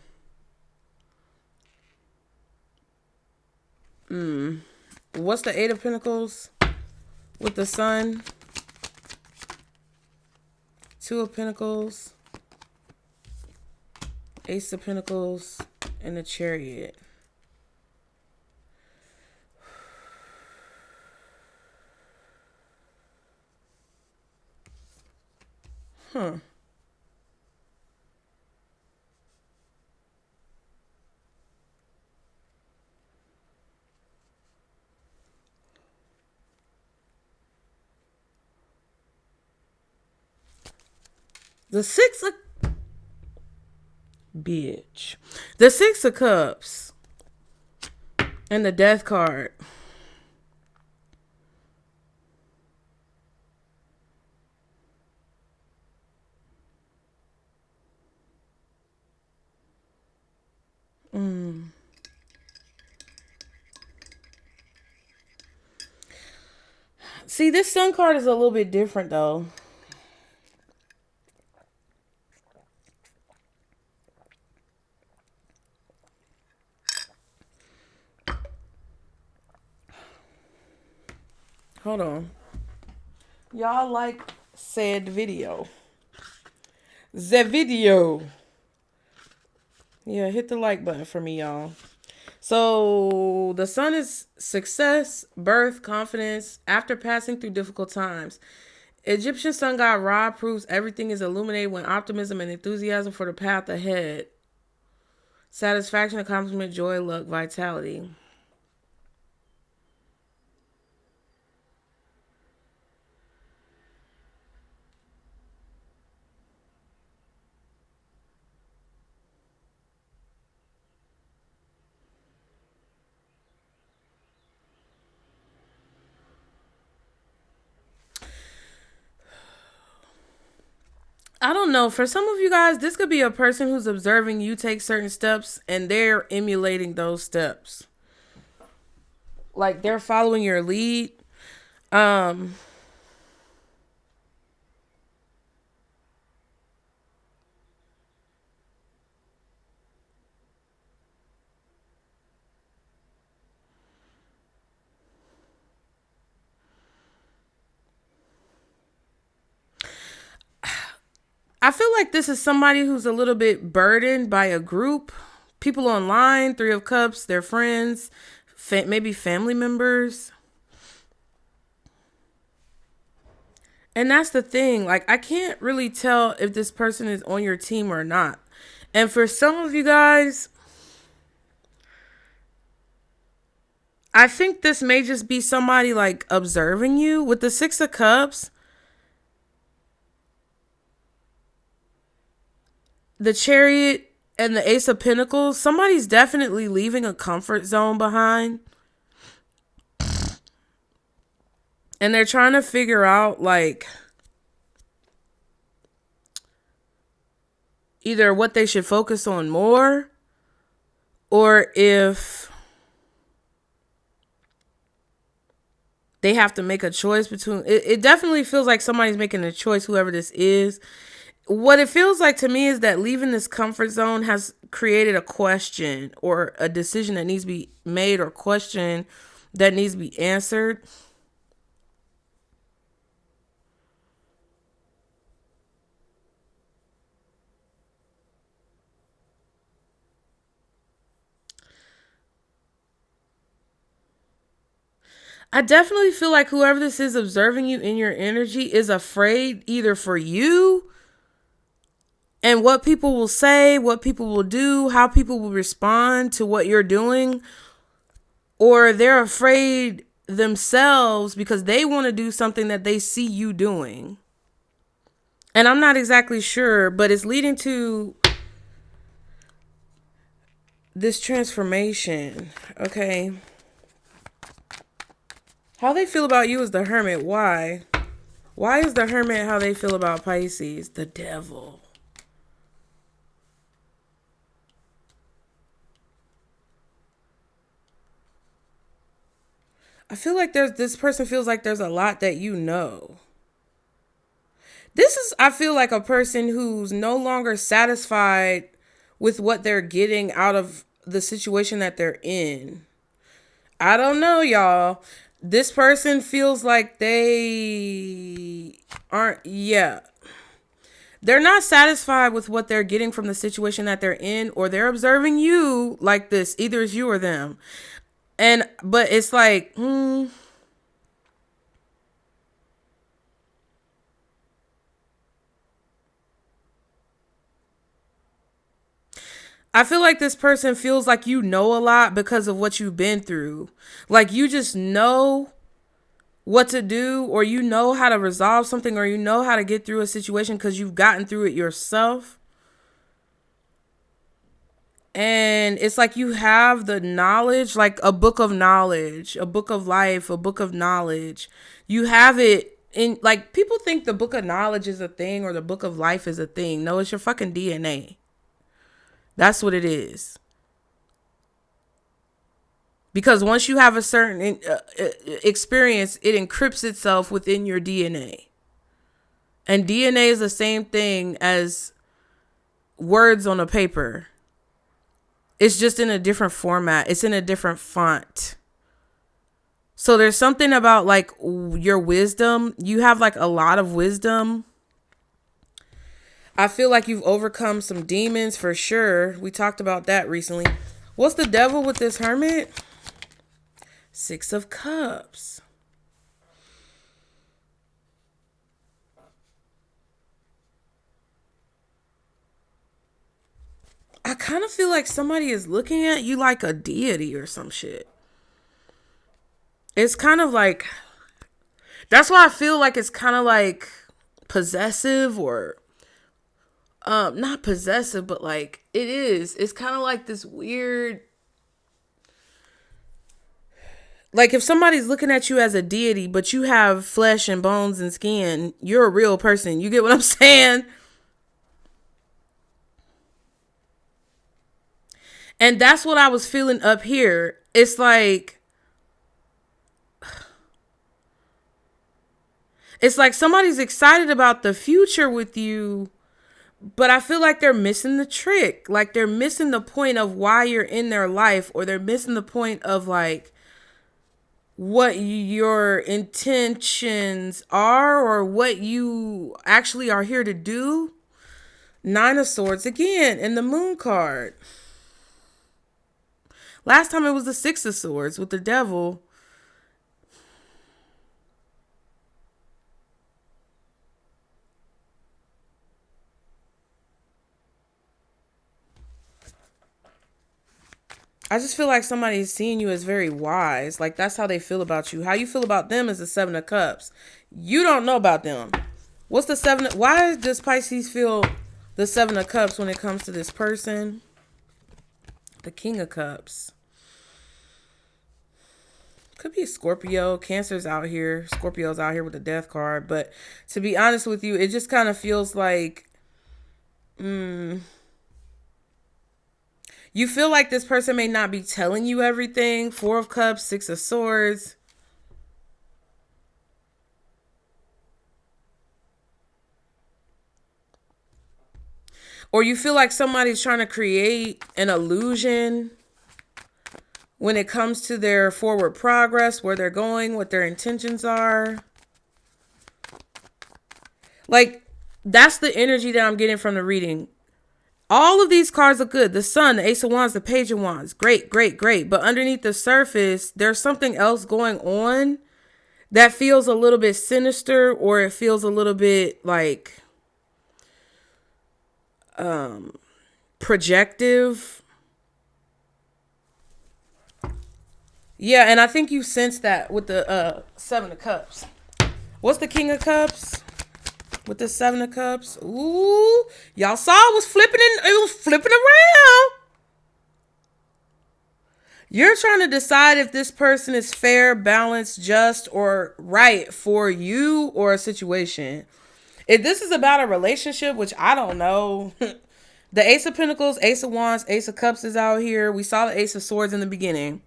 What's the 8 of Pentacles with the Sun? 2 of Pentacles, Ace of Pentacles, and the Chariot. Huh. The 6 of... Bitch. The 6 of Cups. And the Death card. See, this Sun card is a little bit different, though. Hold on. Y'all like said video. The video. Yeah, hit the like button for me, y'all. So the Sun is success, birth, confidence, after passing through difficult times. Egyptian sun god Ra proves everything is illuminated when optimism and enthusiasm for the path ahead. Satisfaction, accomplishment, joy, luck, vitality. I don't know. For some of you guys, this could be a person who's observing you take certain steps and they're emulating those steps. Like they're following your lead. Um, I feel like this is somebody who's a little bit burdened by a group. People online, Three of Cups, their friends, maybe family members. And that's the thing. Like, I can't really tell if this person is on your team or not. And for some of you guys, I think this may just be somebody like observing you. With the Six of Cups, the Chariot, and the Ace of Pentacles, somebody's definitely leaving a comfort zone behind. And they're trying to figure out, like, either what they should focus on more, or if they have to make a choice between. It definitely feels like somebody's making a choice, whoever this is. What it feels like to me is that leaving this comfort zone has created a question or a decision that needs to be made, or question that needs to be answered. I definitely feel like whoever this is observing you in your energy is afraid either for you and what people will say, what people will do, how people will respond to what you're doing, or they're afraid themselves because they want to do something that they see you doing. And I'm not exactly sure, but it's leading to this transformation. Okay. How they feel about you is the Hermit. Why? Why is the Hermit how they feel about Pisces? The Devil. I feel like this person feels like there's a lot that you know. This is, I feel like, a person who's no longer satisfied with what they're getting out of the situation that they're in. I don't know, y'all. This person feels like they aren't, they're not satisfied with what they're getting from the situation that they're in, or they're observing you like this. Either it's you or them. But it's like, I feel like this person feels like you know a lot because of what you've been through. Like you just know what to do, or you know how to resolve something, or you know how to get through a situation because you've gotten through it yourself. And it's like you have the knowledge, like a book of knowledge, a book of life, a book of knowledge. You have it in, like, people think the book of knowledge is a thing or the book of life is a thing. No, it's your fucking DNA. That's what it is. Because once you have a certain experience, it encrypts itself within your DNA. And DNA is the same thing as words on a paper. It's just in a different format. It's in a different font. So there's something about like your wisdom. You have like a lot of wisdom. I feel like you've overcome some demons for sure. We talked about that recently. What's the Devil with this Hermit? Six of Cups. I kind of feel like somebody is looking at you like a deity or some shit. It's kind of like, that's why I feel like it's kind of like possessive, or not possessive, but like it is. It's kind of like this weird, like if somebody's looking at you as a deity, but you have flesh and bones and skin, you're a real person. You get what I'm saying? And that's what I was feeling up here. It's like somebody's excited about the future with you, but I feel like they're missing the trick. Like they're missing the point of why you're in their life, or they're missing the point of like what your intentions are or what you actually are here to do. Nine of Swords again in the Moon card. Last time it was the Six of Swords with the Devil. I just feel like somebody's seeing you as very wise. Like that's how they feel about you. How you feel about them is the Seven of Cups. You don't know about them. What's the Seven? Why does Pisces feel the Seven of Cups when it comes to this person? The King of Cups. Could be a Scorpio. Cancer's out here. Scorpio's out here with the Death card. But to be honest with you, it just kind of feels like you feel like this person may not be telling you everything. Four of Cups, Six of Swords. Or you feel like somebody's trying to create an illusion when it comes to their forward progress, where they're going, what their intentions are. Like, that's the energy that I'm getting from the reading. All of these cards look good. The Sun, the Ace of Wands, the Page of Wands. Great, great, great. But underneath the surface, there's something else going on that feels a little bit sinister, or it feels a little bit like projective. Yeah, and I think you sense that with the Seven of Cups. What's the King of Cups? With the Seven of Cups. Ooh, y'all saw it was flipping around. You're trying to decide if this person is fair, balanced, just, or right for you or a situation. If this is about a relationship, which I don't know. The Ace of Pentacles, Ace of Wands, Ace of Cups is out here. We saw the Ace of Swords in the beginning.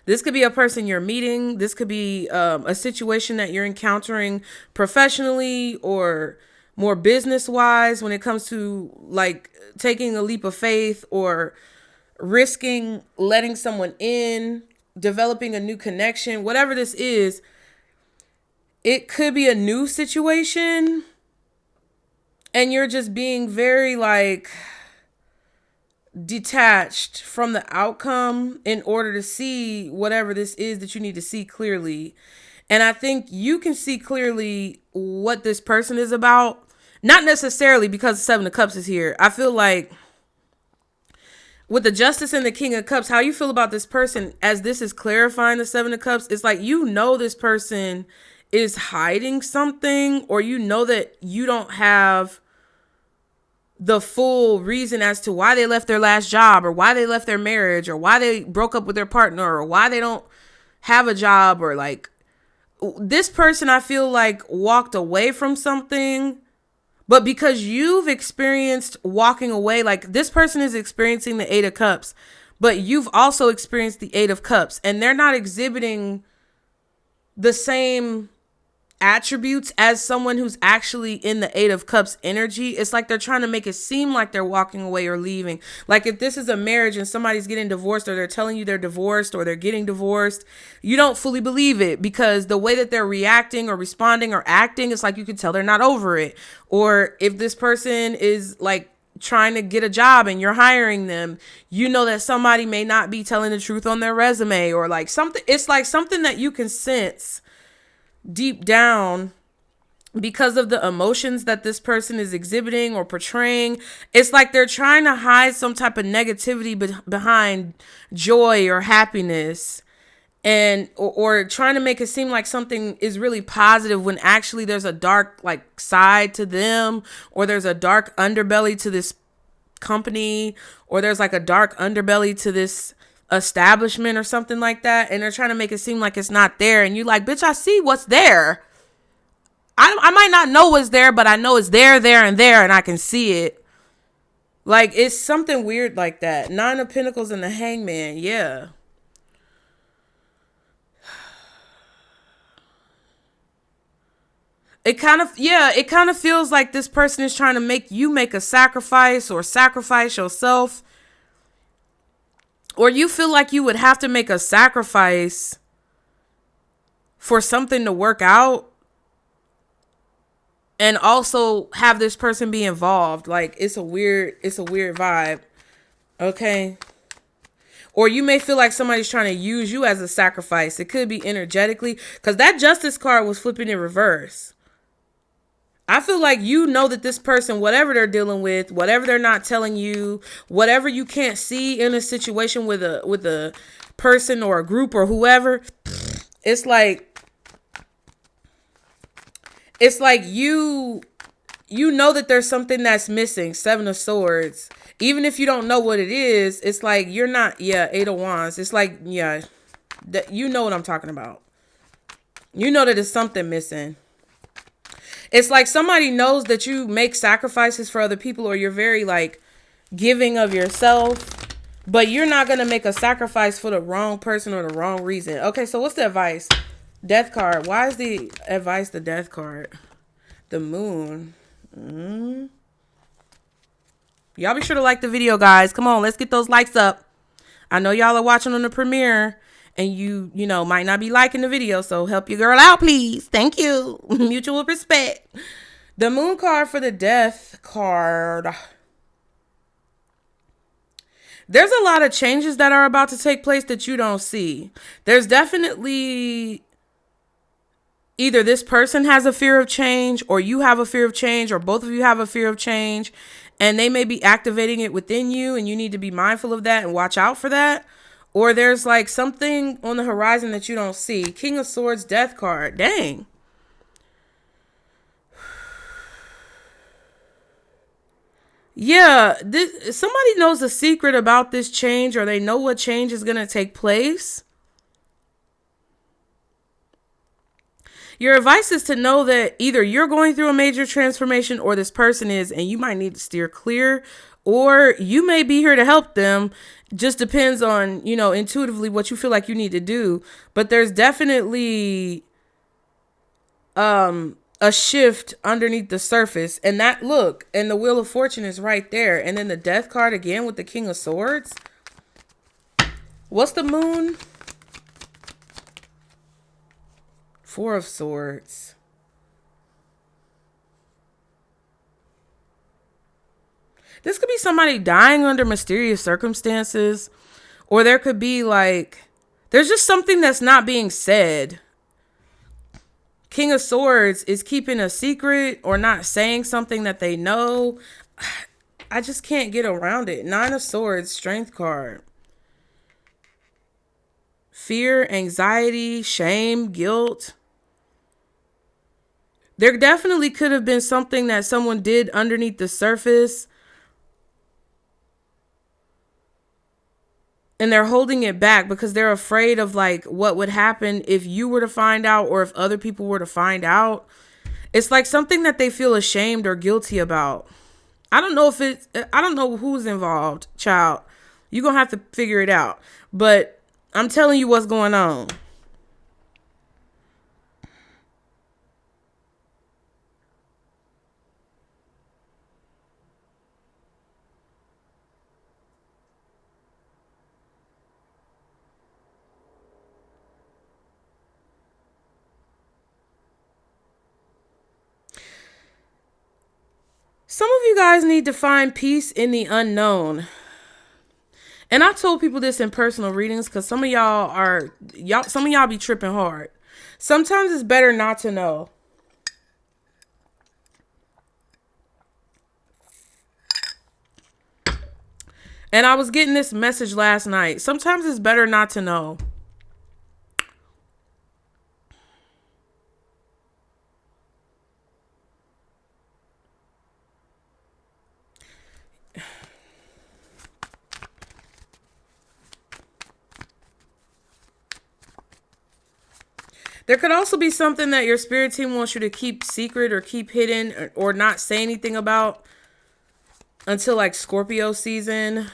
This could be a person you're meeting. This could be a situation that you're encountering professionally or more business-wise when it comes to like taking a leap of faith or risking letting someone in, developing a new connection. Whatever this is, it could be a new situation and you're just being very like detached from the outcome in order to see whatever this is that you need to see clearly. And I think you can see clearly what this person is about. Not necessarily because the Seven of Cups is here. I feel like with the Justice and the King of Cups, how you feel about this person as this is clarifying the Seven of Cups, it's like you know this person is hiding something, or you know that you don't have the full reason as to why they left their last job, or why they left their marriage, or why they broke up with their partner, or why they don't have a job, or like this person I feel like walked away from something, but because you've experienced walking away, like this person is experiencing the Eight of Cups, but you've also experienced the Eight of Cups, and they're not exhibiting the same attributes as someone who's actually in the Eight of Cups energy. It's like they're trying to make it seem like they're walking away or leaving. Like if this is a marriage and somebody's getting divorced, or they're telling you they're divorced, or they're getting divorced, you don't fully believe it because the way that they're reacting or responding or acting, it's like you can tell they're not over it. Or if this person is like trying to get a job and you're hiring them, you know that somebody may not be telling the truth on their resume, or like something. It's like something that you can sense deep down because of the emotions that this person is exhibiting or portraying. It's like they're trying to hide some type of negativity behind joy or happiness, and or trying to make it seem like something is really positive when actually there's a dark like side to them, or there's a dark underbelly to this company, or there's like a dark underbelly to this establishment or something like that, and they're trying to make it seem like it's not there, and you're like, bitch, I see what's there. I might not know what's there, but I know it's there, and I can see it. Like, it's something weird like that. 9 of Pentacles and the Hangman. Yeah. It kind of feels like this person is trying to make you make a sacrifice or sacrifice yourself. Or you feel like you would have to make a sacrifice for something to work out. And also have this person be involved. Like, it's a weird vibe. Okay. Or you may feel like somebody's trying to use you as a sacrifice. It could be energetically. Because that Justice card was flipping in reverse. I feel like you know that this person, whatever they're dealing with, whatever they're not telling you, whatever you can't see in a situation with a person or a group or whoever, it's like you know that there's something that's missing. 7 of Swords. Even if you don't know what it is, it's like you're not, 8 of Wands. It's like, that you know what I'm talking about. You know that there's something missing. It's like somebody knows that you make sacrifices for other people, or you're very like giving of yourself, but you're not going to make a sacrifice for the wrong person or the wrong reason. Okay, so what's the advice? Death card. Why is the advice the Death card? The Moon. Y'all be sure to like the video, guys. Come on, let's get those likes up. I know y'all are watching on the premiere. And you know, might not be liking the video. So help your girl out, please. Thank you. Mutual respect. The Moon card for the Death card. There's a lot of changes that are about to take place that you don't see. There's definitely either this person has a fear of change, or you have a fear of change, or both of you have a fear of change. And they may be activating it within you. And you need to be mindful of that and watch out for that. Or there's like something on the horizon that you don't see. King of Swords, Death card. Dang. Yeah, somebody knows a secret about this change, or they know what change is going to take place. Your advice is to know that either you're going through a major transformation, or this person is, and you might need to steer clear, or you may be here to help them. Just depends on, intuitively what you feel like you need to do. But there's definitely a shift underneath the surface. And that, look, and the Wheel of Fortune is right there. And then the Death card again with the King of Swords. What's the Moon? 4 of Swords. This could be somebody dying under mysterious circumstances, or there could be like, there's just something that's not being said. King of Swords is keeping a secret or not saying something that they know. I just can't get around it. 9 of Swords, Strength card. Fear, anxiety, shame, guilt. There definitely could have been something that someone did underneath the surface, and they're holding it back because they're afraid of like what would happen if you were to find out, or if other people were to find out. It's like something that they feel ashamed or guilty about. I don't know who's involved, child. You're going to have to figure it out. But I'm telling you what's going on. Some of you guys need to find peace in the unknown. And I told people this in personal readings because some of y'all be tripping hard. Sometimes it's better not to know. And I was getting this message last night. Sometimes it's better not to know. There could also be something that your spirit team wants you to keep secret or keep hidden, or not say anything about. until like Scorpio season.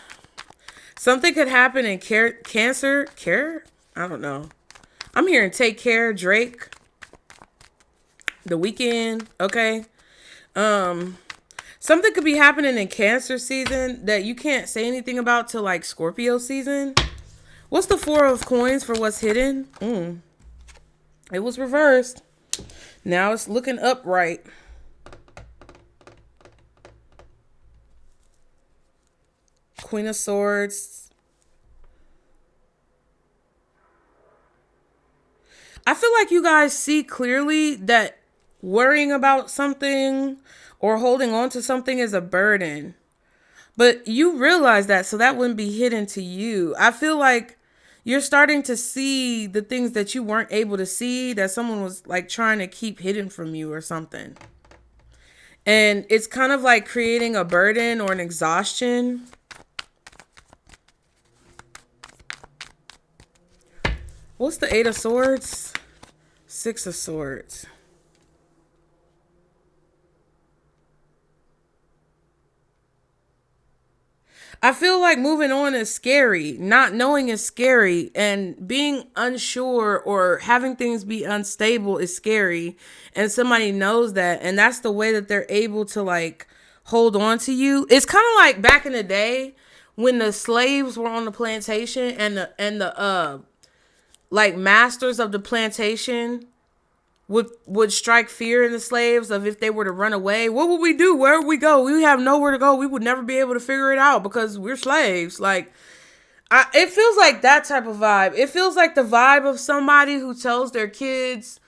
Something could happen in Cancer. I don't know. I'm hearing Take Care, Drake, The Weeknd. Okay. Something could be happening in Cancer season that you can't say anything about till like Scorpio season. What's the Four of Coins for what's hidden? It was reversed. Now it's looking upright. Queen of Swords. I feel like you guys see clearly that worrying about something or holding on to something is a burden. But you realize that, so that wouldn't be hidden to you. I feel like you're starting to see the things that you weren't able to see, that someone was like trying to keep hidden from you or something. And it's kind of like creating a burden or an exhaustion. What's the Eight of Swords? Six of Swords. I feel like moving on is scary. Not knowing is scary. And being unsure or having things be unstable is scary. And somebody knows that. And that's the way that they're able to like hold on to you. It's kind of like back in the day when the slaves were on the plantation and the like masters of the plantation would strike fear in the slaves of if they were to run away. What would we do? Where would we go? We have nowhere to go. We would never be able to figure it out because we're slaves. Like, it feels like that type of vibe. It feels like the vibe of somebody who tells their kids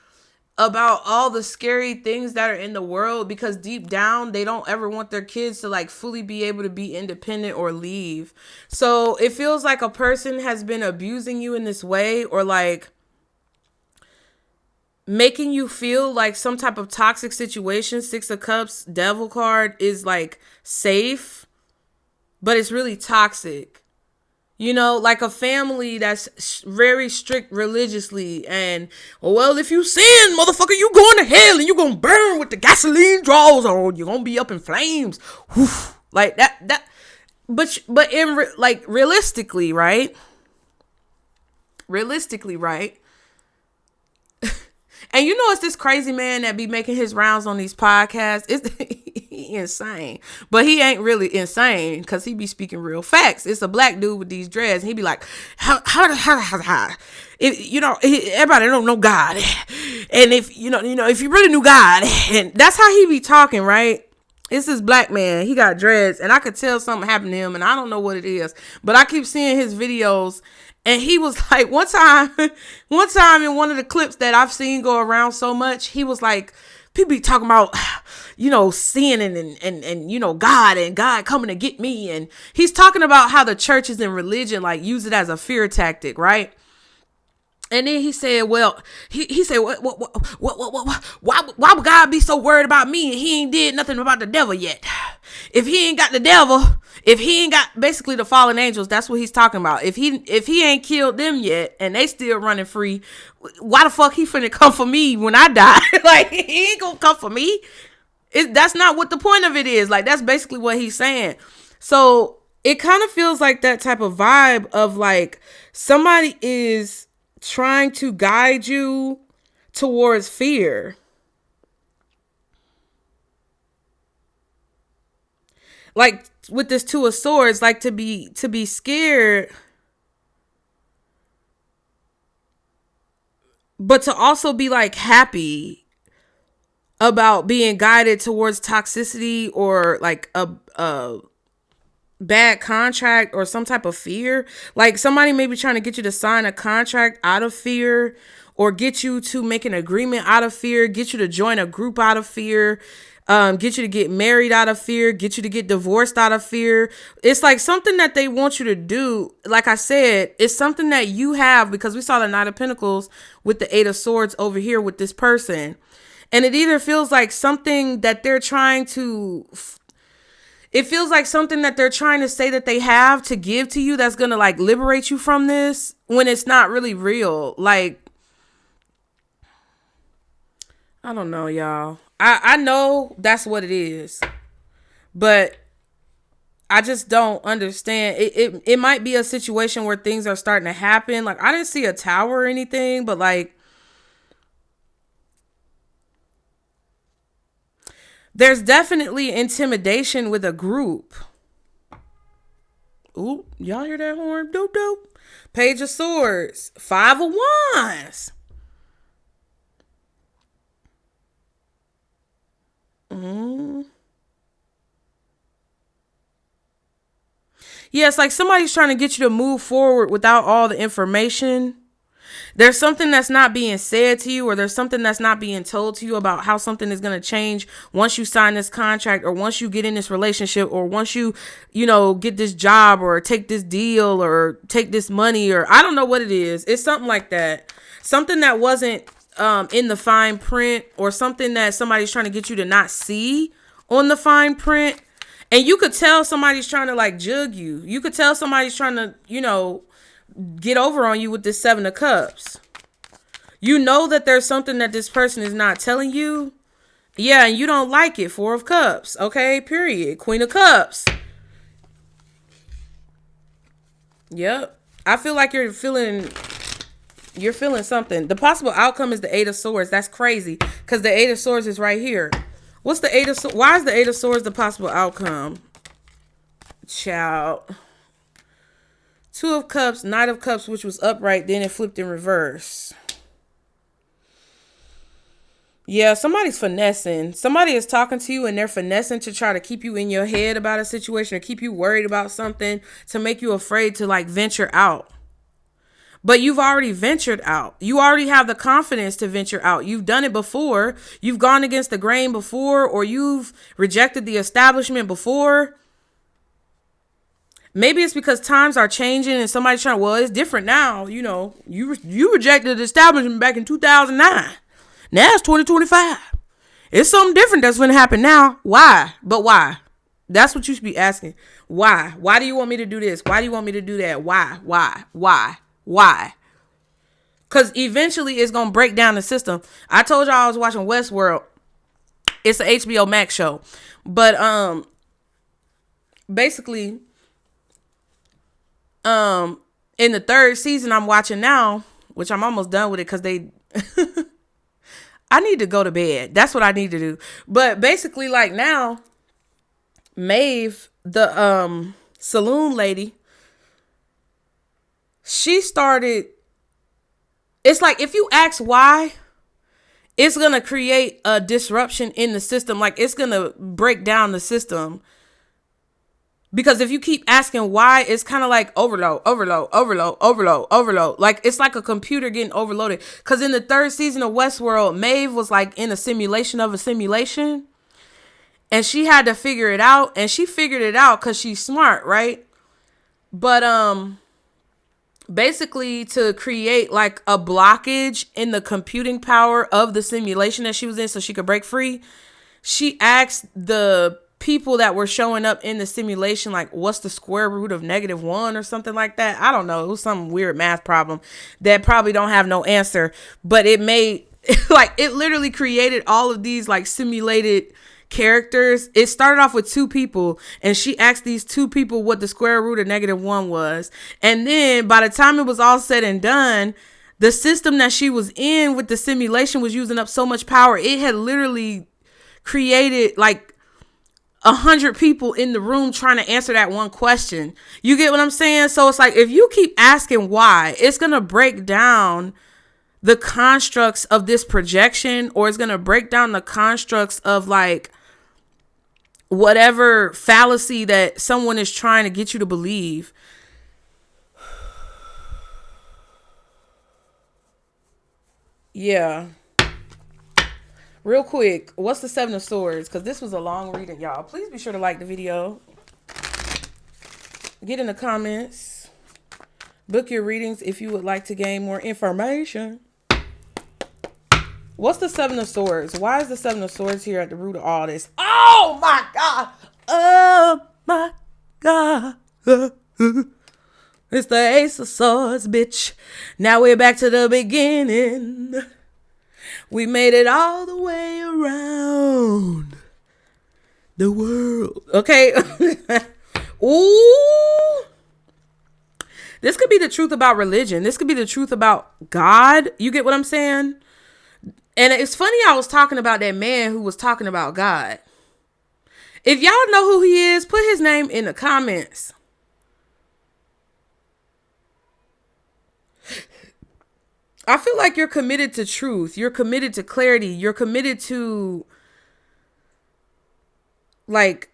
about all the scary things that are in the world because deep down they don't ever want their kids to like fully be able to be independent or leave. So it feels like a person has been abusing you in this way, or like making you feel like some type of toxic situation. Six of Cups, Devil card, is like safe, but it's really toxic. You know, like a family that's very strict religiously, and well, if you sin, motherfucker, you going to hell and you gonna burn with the gasoline draws on. You're gonna be up in flames. Whew. Like that. But like realistically, right? And you know, it's this crazy man that be making his rounds on these podcasts. He insane. But he ain't really insane because he be speaking real facts. It's a black dude with these dreads. And he be like, how, if, you know, everybody don't know God. And if, you know, if you really knew God, and that's how he be talking, right? It's this black man. He got dreads, and I could tell something happened to him, and I don't know what it is. But I keep seeing his videos. And he was like, one time in one of the clips that I've seen go around so much, he was like, people be talking about, you know, sin and you know, God and God coming to get me. And he's talking about how the churches and religion like use it as a fear tactic, right? And then he said, well, he said, why would God be so worried about me and he ain't did nothing about the devil yet? If he ain't got the devil, if he ain't got basically the fallen angels, that's what he's talking about. If he ain't killed them yet and they still running free, why the fuck he finna come for me when I die? Like, he ain't gonna come for me. That's not what the point of it is. Like, that's basically what he's saying. So it kind of feels like that type of vibe of like somebody is trying to guide you towards fear. Like with this Two of Swords, like to be scared, but to also be like happy about being guided towards toxicity or like a bad contract or some type of fear. Like somebody may be trying to get you to sign a contract out of fear, or get you to make an agreement out of fear, get you to join a group out of fear, get you to get married out of fear, get you to get divorced out of fear. It's like something that they want you to do. Like I said, it's something that you have, because we saw the Knight of Pentacles with the Eight of Swords over here with this person. And it either feels like something that they're trying to... It feels like something that they're trying to say that they have to give to you that's going to like liberate you from this, when it's not really real. Like, I don't know, y'all. I know that's what it is. But I just don't understand. It might be a situation where things are starting to happen. Like, I didn't see a tower or anything, but like, there's definitely intimidation with a group. Ooh, y'all hear that horn? Doop doop. Page of Swords. 5 of Wands. Yeah, it's like somebody's trying to get you to move forward without all the information. There's something that's not being said to you, or there's something that's not being told to you about how something is going to change once you sign this contract, or once you get in this relationship, or once you get this job, or take this deal, or take this money, or I don't know what it is. It's something like that. Something that wasn't in the fine print, or something that somebody's trying to get you to not see on the fine print. And you could tell somebody's trying to like jug you. You could tell somebody's trying to, get over on you with this 7 of Cups. You know that there's something that this person is not telling you. Yeah, and you don't like it. 4 of Cups. Okay, period. Queen of Cups. Yep. I feel like you're feeling something. The possible outcome is the 8 of Swords. That's crazy, because the 8 of Swords is right here. What's the 8 of Swords? Why is the 8 of Swords the possible outcome? Child. 2 of Cups, Knight of Cups, which was upright, then it flipped in reverse. Yeah, somebody's finessing. Somebody is talking to you and they're finessing to try to keep you in your head about a situation, or keep you worried about something, to make you afraid to like venture out. But you've already ventured out. You already have the confidence to venture out. You've done it before. You've gone against the grain before, or you've rejected the establishment before. Maybe it's because times are changing and somebody's trying, well, it's different now. You rejected the establishment back in 2009. Now it's 2025. It's something different that's going to happen now. Why? But why? That's what you should be asking. Why? Why do you want me to do this? Why do you want me to do that? Why? Why? Because eventually it's going to break down the system. I told y'all I was watching Westworld. It's an HBO Max show. But basically, in the 3rd season I'm watching now, which I'm almost done with it because they... I need to go to bed. That's what I need to do. But basically, like now, Maeve, the saloon lady, she started, it's like if you ask why, it's going to create a disruption in the system. Like it's going to break down the system. Because if you keep asking why, it's kind of like overload. Like it's like a computer getting overloaded. Because in the 3rd season of Westworld, Maeve was like in a simulation of a simulation. And she had to figure it out. And she figured it out because she's smart, right? But basically to create like a blockage in the computing power of the simulation that she was in so she could break free, she asked the people that were showing up in the simulation, like, what's the square root of -1 or something like that? I don't know. It was some weird math problem that probably don't have no answer, but it made like it literally created all of these like simulated characters. It started off with 2 people, and she asked these 2 people what the square root of -1 was. And then by the time it was all said and done, the system that she was in with the simulation was using up so much power. It had literally created like 100 people in the room trying to answer that one question. You get what I'm saying? So it's like, if you keep asking why, it's going to break down the constructs of this projection, or it's going to break down the constructs of like whatever fallacy that someone is trying to get you to believe. Yeah. Real quick, what's the 7 of Swords? Because this was a long reading, y'all. Please be sure to like the video. Get in the comments. Book your readings if you would like to gain more information. What's the 7 of Swords? Why is the 7 of Swords here at the root of all this? Oh, my God. Oh, my God. It's the Ace of Swords, bitch. Now we're back to the beginning. We made it all the way around the world. Okay. Ooh. This could be the truth about religion. This could be the truth about God. You get what I'm saying? And it's funny I was talking about that man who was talking about God. If y'all know who he is, put his name in the comments. I feel like you're committed to truth. You're committed to clarity. You're committed to, like,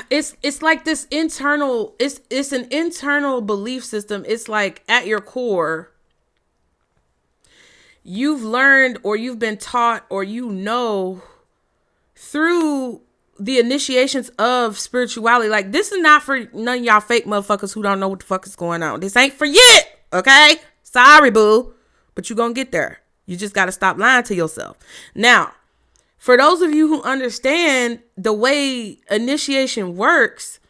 it's like this internal, it's an internal belief system. It's like at your core, you've learned or you've been taught or through the initiations of spirituality. Like, this is not for none of y'all fake motherfuckers who don't know what the fuck is going on. This ain't for you, okay? Sorry, boo. But you're gonna get there. You just gotta stop lying to yourself. Now, for those of you who understand the way initiation works,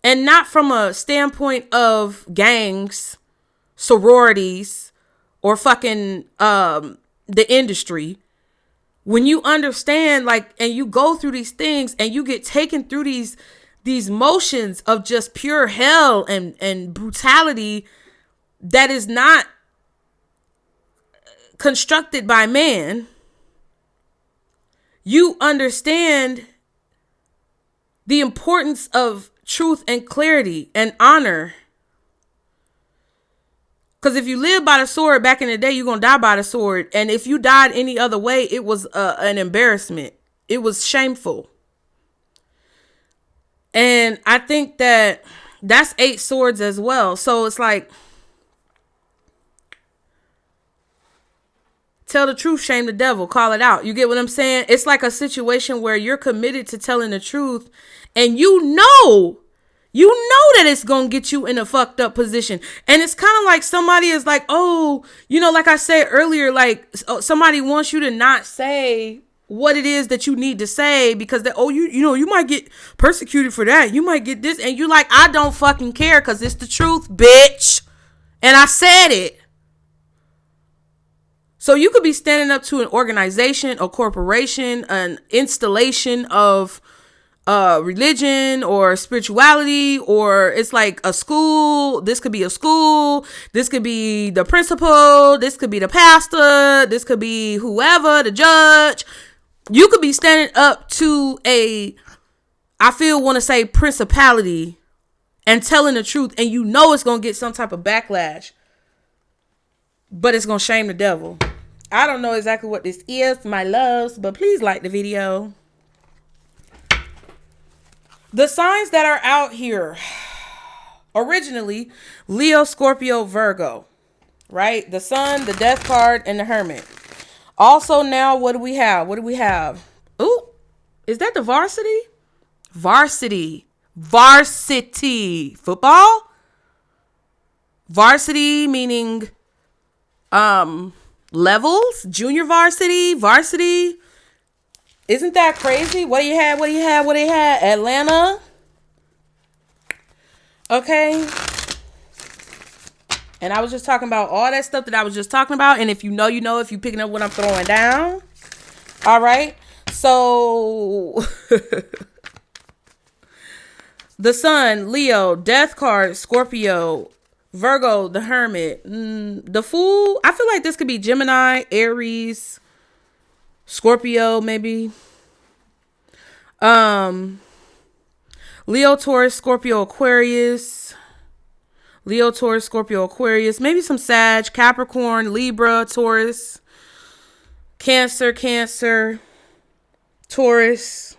and not from a standpoint of gangs, sororities, or fucking the industry, when you understand, like, and you go through these things and you get taken through these motions of just pure hell and brutality that is not constructed by man, you understand the importance of truth and clarity and honor. Because if you live by the sword back in the day, you're going to die by the sword. And if you died any other way, it was an embarrassment. It was shameful. And I think that's 8 swords as well. So it's like, tell the truth, shame the devil, call it out. You get what I'm saying? It's like a situation where you're committed to telling the truth, and you know that it's going to get you in a fucked up position. And it's kind of like somebody is like, oh, like I said earlier, like somebody wants you to not say what it is that you need to say because you might get persecuted for that. You might get this. And you're like, I don't fucking care because it's the truth, bitch. And I said it. So you could be standing up to an organization, a corporation, an installation of religion or spirituality, or it's like a school. This could be a school. This could be the principal. This could be the pastor. This could be whoever, the judge. You could be standing up to want to say principality and telling the truth, and it's going to get some type of backlash, but it's going to shame the devil. I don't know exactly what this is, my loves, but please like the video. The signs that are out here, originally, Leo, Scorpio, Virgo, right? The Sun, the Death card, and the Hermit. Also now, what do we have? Ooh, is that the varsity? Varsity football? Varsity meaning levels, junior varsity. Isn't that crazy? What do you have? Atlanta. Okay. And I was just talking about all that stuff that I was just talking about. And if you know, if you're picking up what I'm throwing down. All right. So the Sun, Leo, Death card, Scorpio, Virgo, the Hermit, the Fool. I feel like this could be Gemini, Aries, Scorpio, maybe. Leo, Taurus, Scorpio, Aquarius. Leo, Taurus, Scorpio, Aquarius. Maybe some Sag, Capricorn, Libra, Taurus, Cancer, Taurus,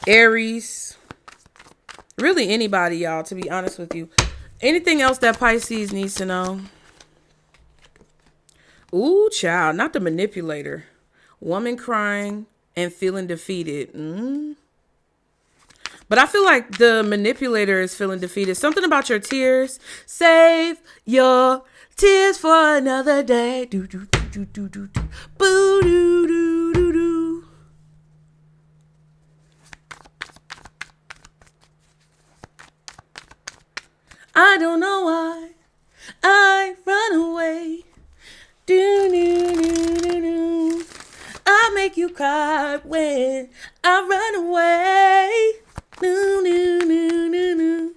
Aries. Really anybody, y'all, to be honest with you. Anything else that Pisces needs to know? Ooh, child, not the manipulator. Woman crying and feeling defeated. But I feel like the manipulator is feeling defeated. Something about your tears. Save your tears for another day. Do do do do do do do. Boo do do do do. I don't know why I run away. Do do do do do. I make you cry when I run away. No, no, no, no, no.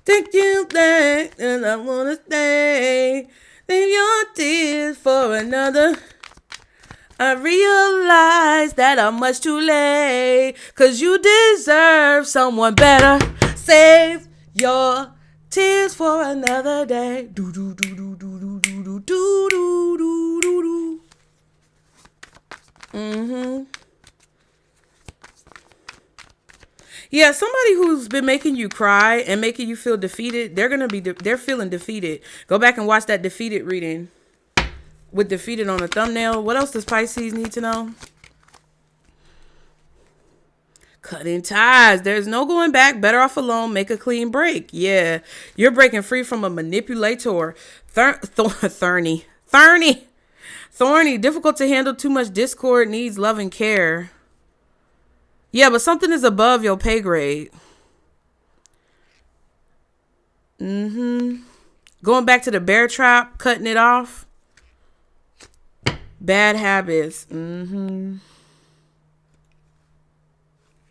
Take you back and I wanna stay. Leave your tears for another. I realize that I'm much too late. Cause you deserve someone better. Save your tears for another day. Do do do do do do do do do do do do. Yeah, somebody who's been making you cry and making you feel defeated, they're feeling defeated. Go back and watch that defeated reading with defeated on the thumbnail. What else does Pisces need to know? Cutting ties. There's no going back. Better off alone. Make a clean break. Yeah, you're breaking free from a manipulator. Thorny. Difficult to handle. Too much discord. Needs love and care. Yeah, but something is above your pay grade. Going back to the bear trap, cutting it off. Bad habits.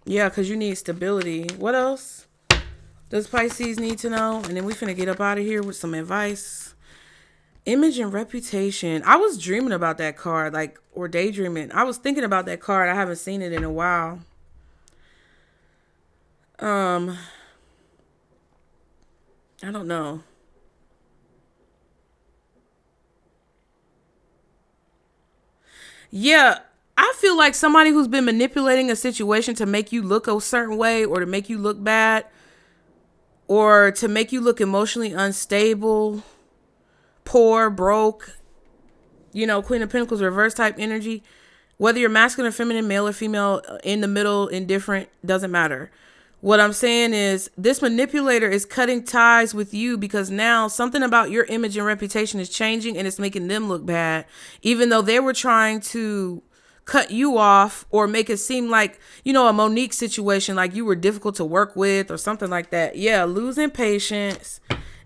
Yeah, because you need stability. What else does Pisces need to know? And then we finna get up out of here with some advice. Image and reputation. I was dreaming about that card, or daydreaming. I was thinking about that card. I haven't seen it in a while. I don't know. Yeah, I feel like somebody who's been manipulating a situation to make you look a certain way or to make you look bad or to make you look emotionally unstable, poor, broke, Queen of Pentacles reverse type energy. Whether you're masculine or feminine, male or female, in the middle, indifferent, doesn't matter. What I'm saying is this manipulator is cutting ties with you because now something about your image and reputation is changing and it's making them look bad, even though they were trying to cut you off or make it seem like, a Monique situation, like you were difficult to work with or something like that. Yeah, losing patience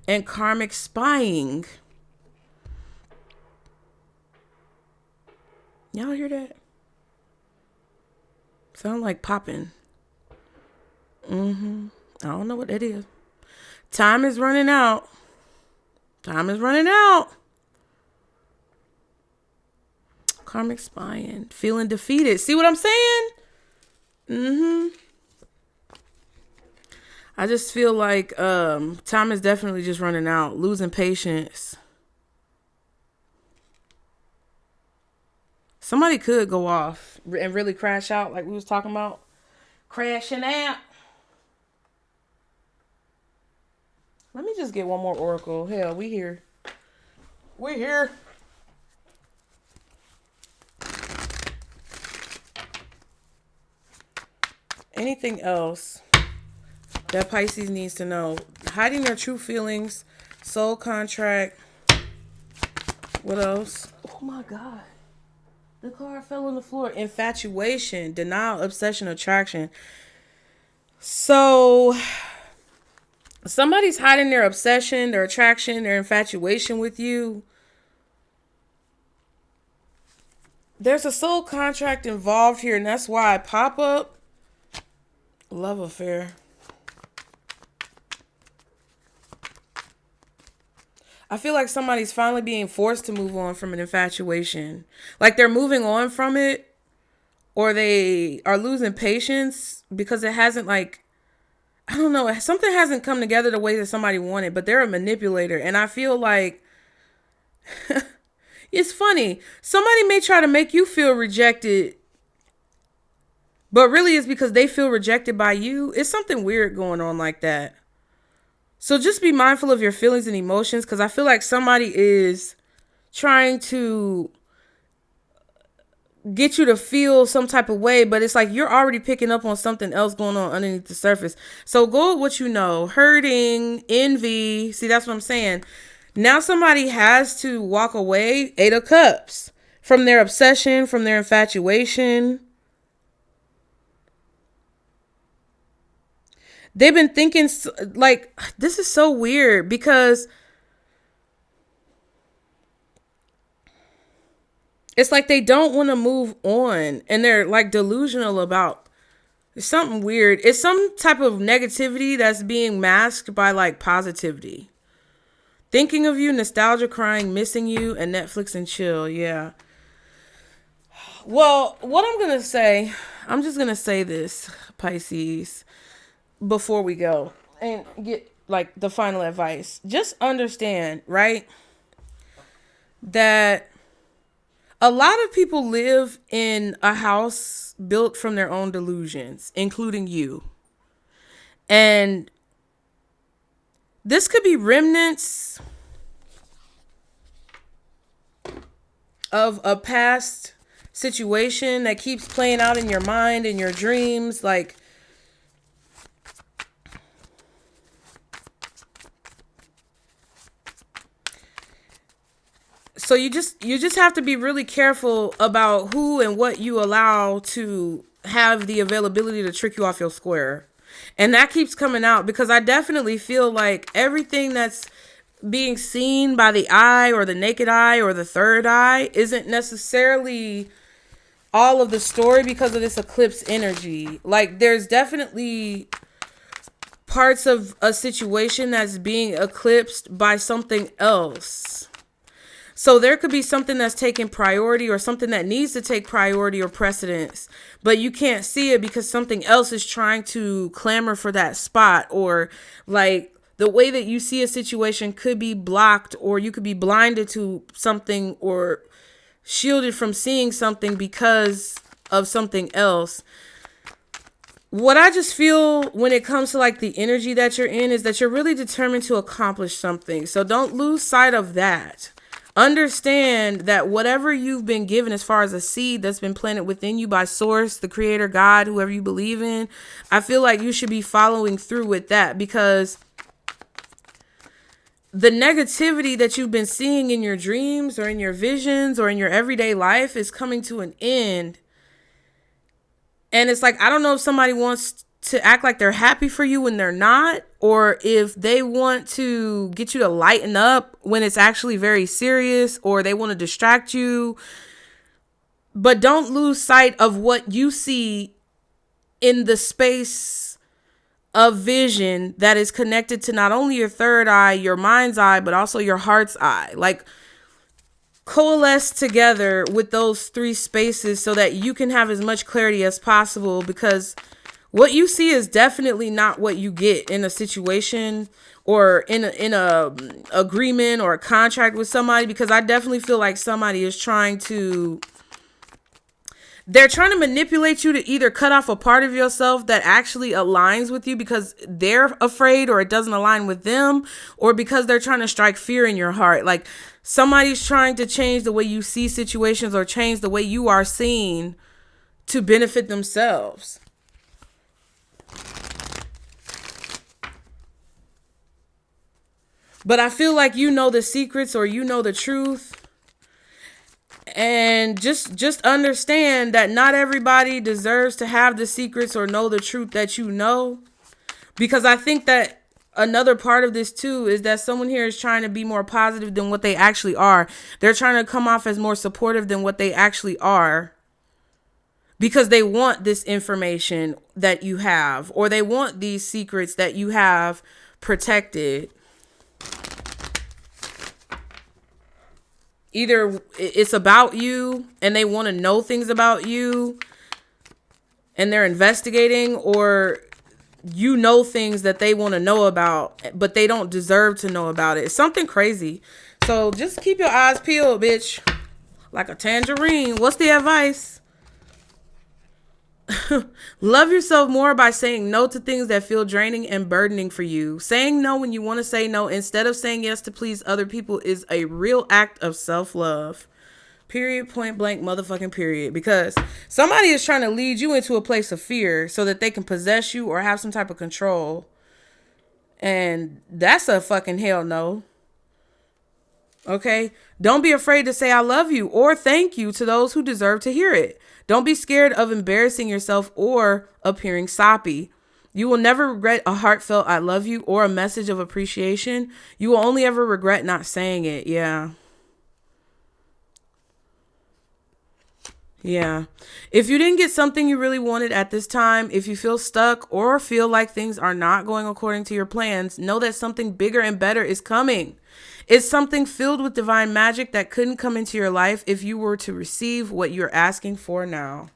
and karmic spying. Y'all hear that? Sound like popping. I don't know what that is. Time is running out. Karmic spying. Feeling defeated. See what I'm saying? I just feel like time is definitely just running out. Losing patience. Somebody could go off and really crash out like we was talking about. Crashing out. Let me just get one more oracle. Hell, we here. We're here. Anything else that Pisces needs to know? Hiding their true feelings. Soul contract. What else? Oh my God. The card fell on the floor. Infatuation. Denial. Obsession. Attraction. So somebody's hiding their obsession, their attraction, their infatuation with you. There's a soul contract involved here, and that's why I pop up. Love affair. I feel like somebody's finally being forced to move on from an infatuation. Like they're moving on from it, or they are losing patience because it hasn't I don't know, something hasn't come together the way that somebody wanted, but they're a manipulator. And I feel like it's funny. Somebody may try to make you feel rejected, but really it's because they feel rejected by you. It's something weird going on like that. So just be mindful of your feelings and emotions, because I feel like somebody is trying to get you to feel some type of way, but it's like you're already picking up on something else going on underneath the surface. So go with what you know. Hurting, envy. See, that's what I'm saying. Now somebody has to walk away, 8 of Cups, from their obsession, from their infatuation. They've been thinking, this is so weird because it's like they don't want to move on and they're delusional about It's something weird. It's some type of negativity that's being masked by like positivity. Thinking of you, nostalgia, crying, missing you, and Netflix and chill. Yeah. Well, what I'm going to say, I'm just going to say this, Pisces, before we go and get like the final advice. Just understand, right, that a lot of people live in a house built from their own delusions, including you. And this could be remnants of a past situation that keeps playing out in your mind, in your dreams. Like, so you just have to be really careful about who and what you allow to have the availability to trick you off your square. And that keeps coming out because I definitely feel like everything that's being seen by the eye or the naked eye or the third eye isn't necessarily all of the story because of this eclipse energy. Like, there's definitely parts of a situation that's being eclipsed by something else. So there could be something that's taking priority or something that needs to take priority or precedence, but you can't see it because something else is trying to clamor for that spot. Or like the way that you see a situation could be blocked, or you could be blinded to something or shielded from seeing something because of something else. What I just feel when it comes to like the energy that you're in is that you're really determined to accomplish something. So don't lose sight of that. Understand that whatever you've been given as far as a seed that's been planted within you by source, the creator, God, whoever you believe in, I feel like you should be following through with that, because the negativity that you've been seeing in your dreams or in your visions or in your everyday life is coming to an end. And it's like, I don't know if somebody wants to act like they're happy for you when they're not, or if they want to get you to lighten up when it's actually very serious, or they want to distract you. But don't lose sight of what you see in the space of vision that is connected to not only your third eye, your mind's eye, but also your heart's eye. Like, coalesce together with those three spaces so that you can have as much clarity as possible, because what you see is definitely not what you get in a situation or in a agreement or a contract with somebody, because I definitely feel like somebody is they're trying to manipulate you to either cut off a part of yourself that actually aligns with you because they're afraid or it doesn't align with them, or because they're trying to strike fear in your heart. Like, somebody's trying to change the way you see situations or change the way you are seen to benefit themselves. But I feel like you know the secrets, or you know the truth. And just understand that not everybody deserves to have the secrets or know the truth that you know. Because I think that another part of this too is that someone here is trying to be more positive than what they actually are. They're trying to come off as more supportive than what they actually are, because they want this information that you have, or they want these secrets that you have protected. Either it's about you and they want to know things about you and they're investigating, or you know things that they want to know about, but they don't deserve to know about it. It's something crazy. So just keep your eyes peeled, bitch. Like a tangerine. What's the advice? Love yourself more by saying no to things that feel draining and burdening for you. Saying no when you want to say no instead of saying yes to please other people is a real act of self-love. Period, point blank, motherfucking period. Because somebody is trying to lead you into a place of fear so that they can possess you or have some type of control. And that's a fucking hell no. Okay? Don't be afraid to say I love you or thank you to those who deserve to hear it. Don't be scared of embarrassing yourself or appearing soppy. You will never regret a heartfelt I love you or a message of appreciation. You will only ever regret not saying it. Yeah. Yeah. If you didn't get something you really wanted at this time, if you feel stuck or feel like things are not going according to your plans, know that something bigger and better is coming. It's something filled with divine magic that couldn't come into your life if you were to receive what you're asking for now.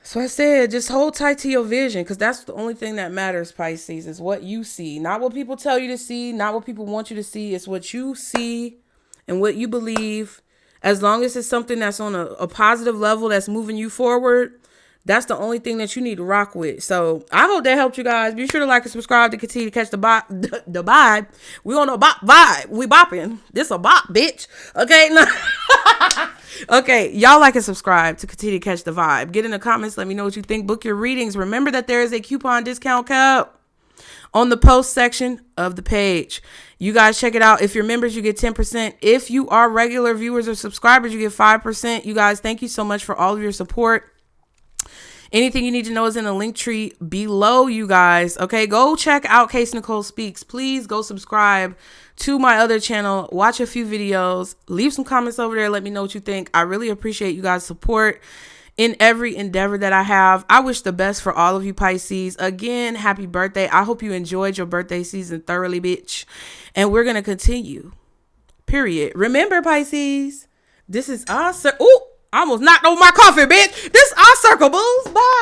So I said, just hold tight to your vision, because that's the only thing that matters, Pisces, is what you see. Not what people tell you to see, not what people want you to see. It's what you see and what you believe. As long as it's something that's on a positive level that's moving you forward, that's the only thing that you need to rock with. So I hope that helped you guys. Be sure to like and subscribe to continue to catch the vibe. We on a bop vibe. We bopping. This a bop, bitch. Okay. Okay, y'all like and subscribe to continue to catch the vibe. Get in the comments. Let me know what you think. Book your readings. Remember that there is a coupon discount code on the post section of the page. You guys check it out. If you're members, you get 10%. If you are regular viewers or subscribers, you get 5%. You guys, thank you so much for all of your support. Anything you need to know is in the link tree below, you guys. Okay, go check out Case Nicole Speaks. Please go subscribe to my other channel. Watch a few videos. Leave some comments over there. Let me know what you think. I really appreciate you guys' support in every endeavor that I have. I wish the best for all of you Pisces. Again, happy birthday. I hope you enjoyed your birthday season thoroughly, bitch. And we're going to continue. Period. Remember, Pisces, this is our... Ooh! I almost knocked over my coffee, bitch. This our circle, booze. Bye.